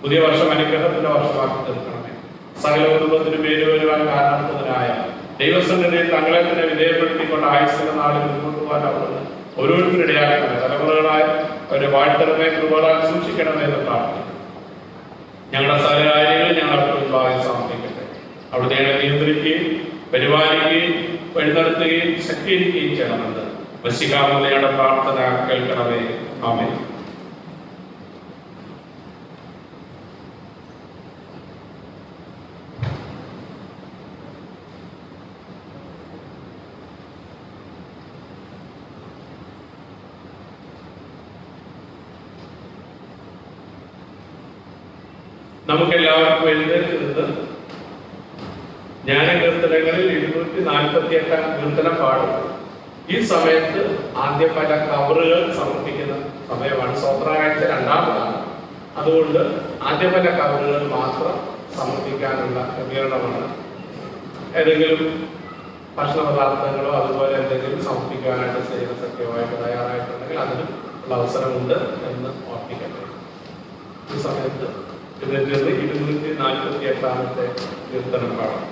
പുതിയ വർഷം അനുഗ്രഹത്തിന്റെ വർഷമാക്കി തീർക്കണമേ. സകല കുടുംബത്തിന് പേര് വരുവാൻ കാരണത്തിനായ ദൈവസന്നിധിയിൽ തങ്ങളെ തന്നെ വിധേയപ്പെടുത്തിക്കൊണ്ട് ആയുസ്സിന്റെ നാളിൽ മുന്നോട്ട് പോകാൻ അവിടുന്ന് ഓരോരുത്തരും ഇടയാക്കണമേ. തലമുറകളായ അവരെ വാഴ്ത്തണമേ, കൃപകളാൽ സൂക്ഷിക്കണമേ എന്ന് പ്രാർത്ഥിക്കുന്നു. ഞങ്ങളുടെ സകല കാര്യങ്ങൾ ഞങ്ങൾ ഭാഗം സമർപ്പിക്കട്ടെ. അവിടുത്തെ ഞങ്ങളെ നിയന്ത്രിക്കുകയും പരിപാലിക്കുകയും വഴിനടത്തുകയും ശക്തീകരിക്കുകയും ചെയ്യണമെന്ന് വശികാമലയുടെ പ്രാർത്ഥന കേൾക്കണമേ. ആമേൻ. നമുക്കെല്ലാവർക്കും എഴുന്നേൽക്കുന്നത് ജ്ഞാനകീർത്തനങ്ങളിൽ 248-ാം കീർത്തനം പാടും. ഈ സമയത്ത് ആദ്യം പല കവറുകൾ സമർപ്പിക്കുന്ന സമയമാണ്. സ്വത്രാഴ്ച രണ്ടാമതാണ്. അതുകൊണ്ട് ആദ്യം പല കവറുകൾ മാത്രം സമർപ്പിക്കാനുള്ള ക്രമീകരണമാണ്. ഏതെങ്കിലും ഭക്ഷണ പദാർത്ഥങ്ങളോ അതുപോലെ എന്തെങ്കിലും സമർപ്പിക്കാനായിട്ട് സത്യമായിട്ട് തയ്യാറായിട്ടുണ്ടെങ്കിൽ അതിന് ഉള്ള അവസരമുണ്ട് എന്ന് ഓർമ്മിക്കട്ടെ. ഈ സമയത്ത് 248-ാമത്തെ കീർത്തനം പാടാം.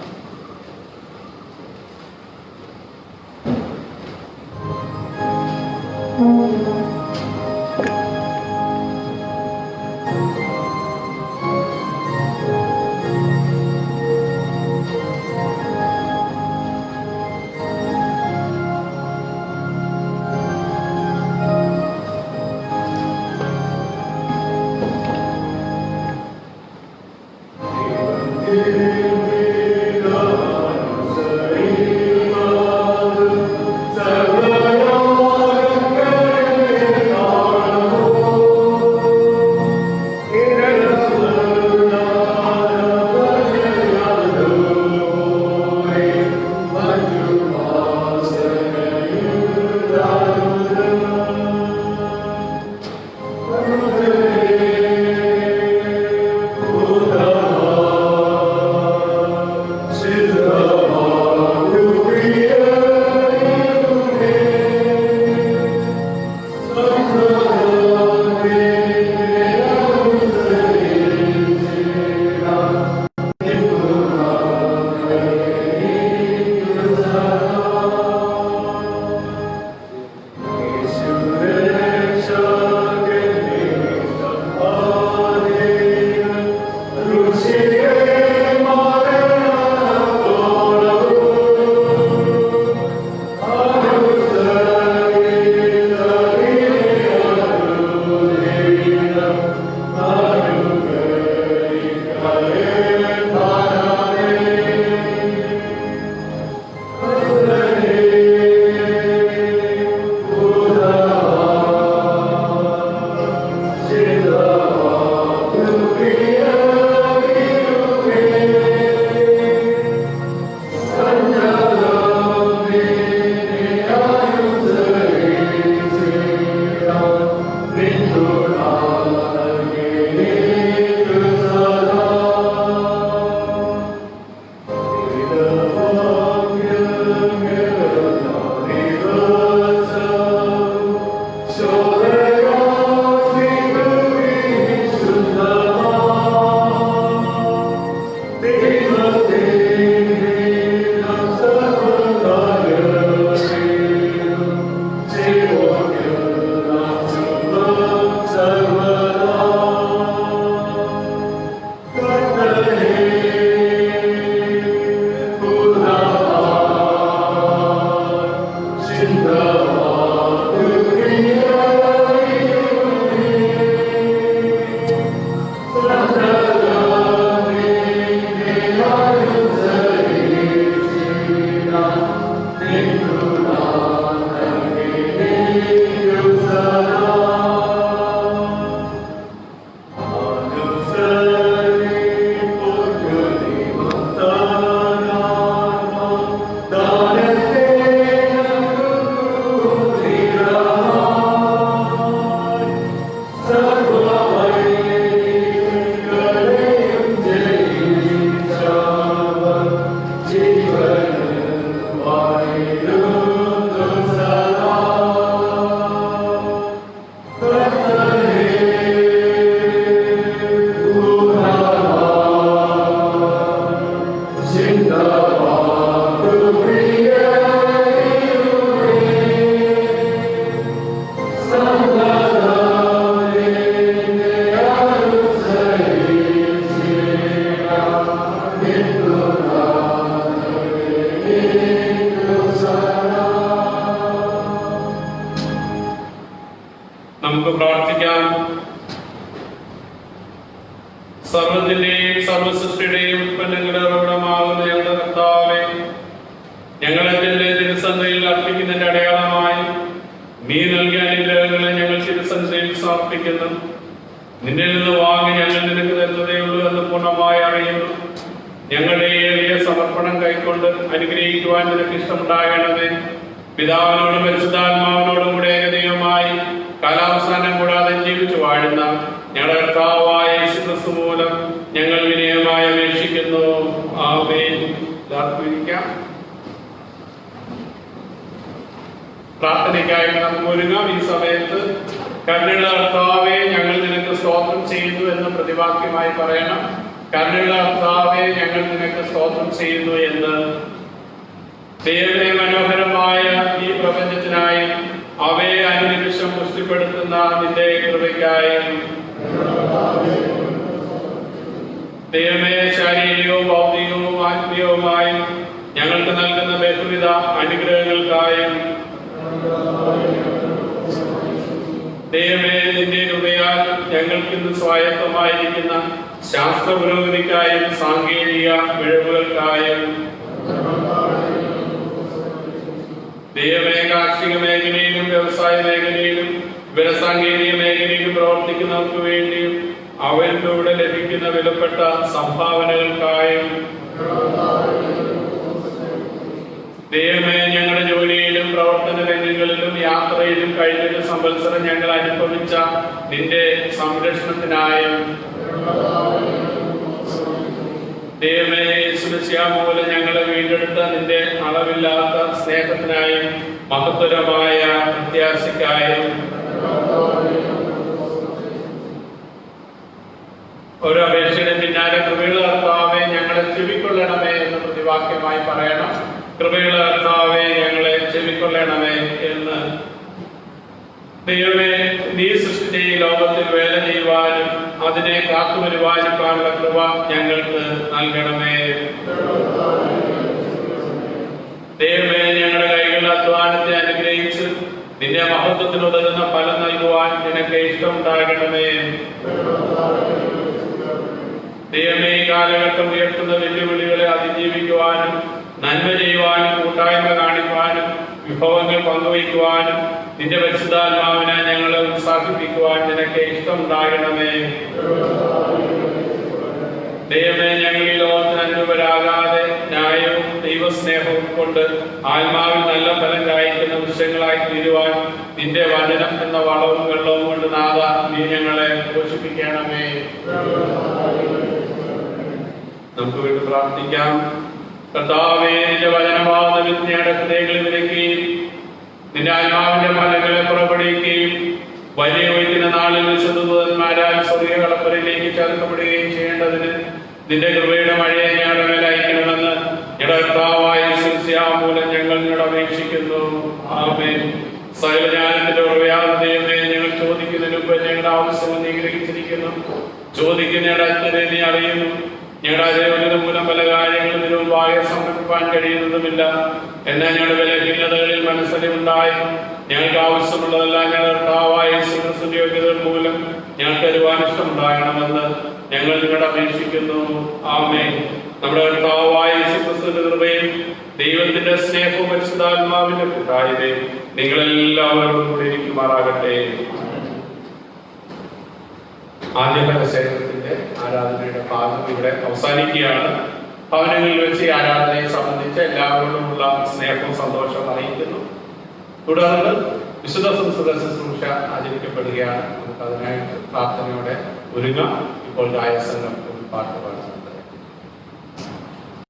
ദൈവമാകുന്ന ഞങ്ങളുടെ കർത്താവേ, ഞങ്ങളെ തിരുസന്നിധിയിൽ അർപ്പിക്കുന്നതിന്റെ അടയാളമായി നീ നൽകിയ അനുഗ്രഹങ്ങളെ ഞങ്ങൾ തിരുസന്നിധിയിൽ സമർപ്പിക്കുന്നു. നിന്നിൽ നിന്ന് വാങ്ങി ഞങ്ങൾ നിനക്ക് തരുന്നതേ ഉള്ളൂ എന്ന് പൂർണ്ണമായി അറിയുന്നു. ഞങ്ങളുടെ ഈ എളിയ സമർപ്പണം കൈക്കൊണ്ട് അനുഗ്രഹിക്കുവാൻ നിനക്ക് ഇഷ്ടമുണ്ടാകണമേ. പിതാവിനോടും പരിശുദ്ധാത്മാവിനോടും കൂടെ ഏകദൈവമായി കാലാവസാനം കൂടാതെ ജീവിച്ചു വാഴുന്ന ഞങ്ങളുടെ കർത്താവായ യേശുക്രിസ്തു മൂലം ഞങ്ങൾ വിനയമായി അപേക്ഷിക്കുന്നു. ആമേൻ. പ്രാർത്ഥിക്കാം. പ്രാർത്ഥനയ്ക്കായി നമുക്ക് ഒരുങ്ങാം. ഈ സമയത്ത് കരുണയുള്ള കർത്താവേ, ഞങ്ങൾ നിനക്ക് സ്തോത്രം ചെയ്യുന്നു എന്ന് പ്രതിവാക്യമായി പറയണം. കരുണയുള്ള കർത്താവേ, ഞങ്ങൾ നിനക്ക് സ്തോത്രം ചെയ്യുന്നു എന്ന്. ദൈവമേ, മനോഹരമായ ഈ പ്രപഞ്ചത്തിനായി അവയെ അനുനിമിഷം പുഷ്ടിപ്പെടുത്തുന്ന നിന്റെ കൃപയ്ക്കായി ദൈവമേ, ശാരീരികവും ഭൗതികവും ആത്മീയവുമായും ഞങ്ങൾക്ക് നൽകുന്ന ബഹുവിധ അനുഗ്രഹങ്ങൾക്കായും ദൈവമേ, നിന്റെ കൃപയാൽ ഞങ്ങൾക്ക് ഇന്ന് സ്വായത്തമായിരിക്കുന്ന ശാസ്ത്ര പുരോഗതിക്കായും സാങ്കേതിക മിഴവുകൾക്കായും ദൈവമേ, കാർഷിക മേഖലയിലും വ്യവസായ മേഖലയിലും വിവരസാങ്കേതിക മേഖലയിലും പ്രവർത്തിക്കുന്നവർക്ക് വേണ്ടിയും അവരിലൂടെ ലഭിക്കുന്ന വിലപ്പെട്ട സംഭാവനകൾക്കായും ദൈവമേ, ഞങ്ങളുടെ ജോലിയിലും പ്രവർത്തന രംഗങ്ങളിലും യാത്രയിലും കഴിഞ്ഞ സംവത്സരം ഞങ്ങൾ അനുഭവിച്ച നിന്റെ സംരക്ഷണത്തിനായും ദൈവമേ, യേശുമിശിഹാ മൂലം ഞങ്ങളെ വീണ്ടെടുത്ത നിന്റെ അളവില്ലാത്ത സ്നേഹത്തിനായും മഹത്വരമായ പ്രത്യാശയ്ക്കായും ഒരു അപേക്ഷയുടെ പിന്നാലെ കൃപയുള്ള കർത്താവേ, ഞങ്ങളെ ചെവിക്കൊള്ളണമേ എന്ന് പ്രതിവാക്യമായി പറയണം. കൃപയുള്ള കർത്താവേ, ഞങ്ങളെ ചെവിക്കൊള്ളണമേ എന്ന്. ദൈവമേ, നീ സൃഷ്ടിച്ച ഈ ലോകത്തിൽ വേല ചെയ്യുവാനും അതിനെ കാത്തുപരിപാലിക്കാനുള്ള കൃപ ഞങ്ങൾക്ക് നൽകണമേ. ദൈവമേ, ഞങ്ങളുടെ കൈകളുടെ അധ്വാനത്തെ അനുഗ്രഹിച്ച് നിന്റെ മഹത്വത്തിനുതകുന്ന ഫലം നൽകുവാൻ നിനക്ക് ഇഷ്ടമുണ്ടാകണമേ. ദൈവമേ, ഈ കാലഘട്ടം ഉയർത്തുന്ന വെല്ലുവിളികളെ അതിജീവിക്കുവാനും നന്മ ചെയ്യുവാനും കൂട്ടായ്മ കാണിക്കുവാനും വിഭവങ്ങൾ പങ്കുവയ്ക്കുവാനും നിന്റെ പരിശുദ്ധാത്മാവിനെ ഞങ്ങളെ ഉത്സാഹിപ്പിക്കുവാൻ നിനക്ക് ഇഷ്ടമുണ്ടാകണമേ. ദൈവമേ, ഞങ്ങൾ ഈ ലോകത്തിന് അനുരൂപരാകാതെ ന്യായവും ദൈവസ്നേഹവും കൊണ്ട് ആത്മാവിൽ നല്ല ഫലം കായ്ക്കുന്ന വൃക്ഷങ്ങളായി തീരുവാൻ നിന്റെ വചനം എന്ന വളവും വെള്ളവും കൊണ്ട് നാഥ നീ ഞങ്ങളെ പോഷിപ്പിക്കണമേ. നമുക്ക് വേണ്ടി പ്രാർത്ഥിക്കാം. കർത്താവേ, നിന്റെ വചനമാകുന്ന വിജ്ഞാന ഹൃദയങ്ങളിൽ വിലക്കുകയും നിന്റെ ആത്മാവിന്റെ ഫലങ്ങളെ പുറപ്പെടുവിക്കുകയും വലിയ ഒഴുക്കിന്റെ നാളിൽ വിശുദ്ധന്മാരാൽ സ്വർഗീയ കളപ്പരയിലേക്ക് ചേർക്കപ്പെടുകയും ചെയ്യേണ്ടതിന് നിന്റെ കൃപയുടെ മഴയെ ഞങ്ങളുടെ മേൽ അയക്കണമെന്ന് ഞങ്ങളുടെ കർത്താവായ യേശുമിശിഹാ മൂലം ഞങ്ങൾ നിന്നോട് അപേക്ഷിക്കുന്നു. ആമേൻ. സകലജ്ഞാനത്തിന്റെ ഉറവയാകുന്ന ഞങ്ങൾ ചോദിക്കുന്നതിന് മുമ്പ് ഞങ്ങളുടെ ആവശ്യം നീ ഗ്രഹിച്ചിരിക്കുന്നു. ചോദിക്കുന്നയുടെ അച്ഛനെ നീ അറിയുന്നു. ഞങ്ങളുടെ അജയോഗ്യത മൂലം പല കാര്യങ്ങളും ഇതിനു മുമ്പാകെ സമർപ്പിക്കാൻ കഴിയുന്നതുമില്ല. എന്നാൽ ഞങ്ങളുടെ ബലഹീനതകളിൽ മനസ്സലിവുണ്ടായി ഞങ്ങൾക്ക് ആവശ്യമുള്ളതെല്ലാം ഞങ്ങളുടെ കർത്താവായ യേശുക്രിസ്തുവിന്റെ യോഗ്യതകൾ മൂലം ഞങ്ങൾക്ക് തരുവാൻ ഇഷ്ടമുണ്ടാകണമെന്ന് ഞങ്ങൾ നിങ്ങളുടെ അപേക്ഷിക്കുന്നു. ആമേൻ. നമ്മുടെ കർത്താവായ യേശുക്രിസ്തുവിന്റെ കൃപയും ദൈവത്തിന്റെ സ്നേഹവും പരിശുദ്ധാത്മാവിന്റെ കൂട്ടായ്മയും നിങ്ങളെല്ലാവരോടും കൂടി ഇരിക്കുമാറാകട്ടെ. ആദ്യഫലശേഖരത്തിന്റെ ആരാധനയുടെ ഭാഗം ഇവിടെ അവസാനിക്കുകയാണ്. ഭവനങ്ങളിൽ വെച്ച് ഈ ആരാധനയെ സംബന്ധിച്ച് എല്ലാവരോടുമുള്ള സ്നേഹവും സന്തോഷവും അറിയിക്കുന്നു. തുടർന്ന് വിശുദ്ധ ശുശ്രൂഷ ആചരിക്കപ്പെടുകയാണ്. നമുക്ക് അതിനായിട്ട് പ്രാർത്ഥനയോടെ ഒരുങ്ങാം. ഇപ്പോൾ ഗായകസംഘം പാട്ട് പാടും.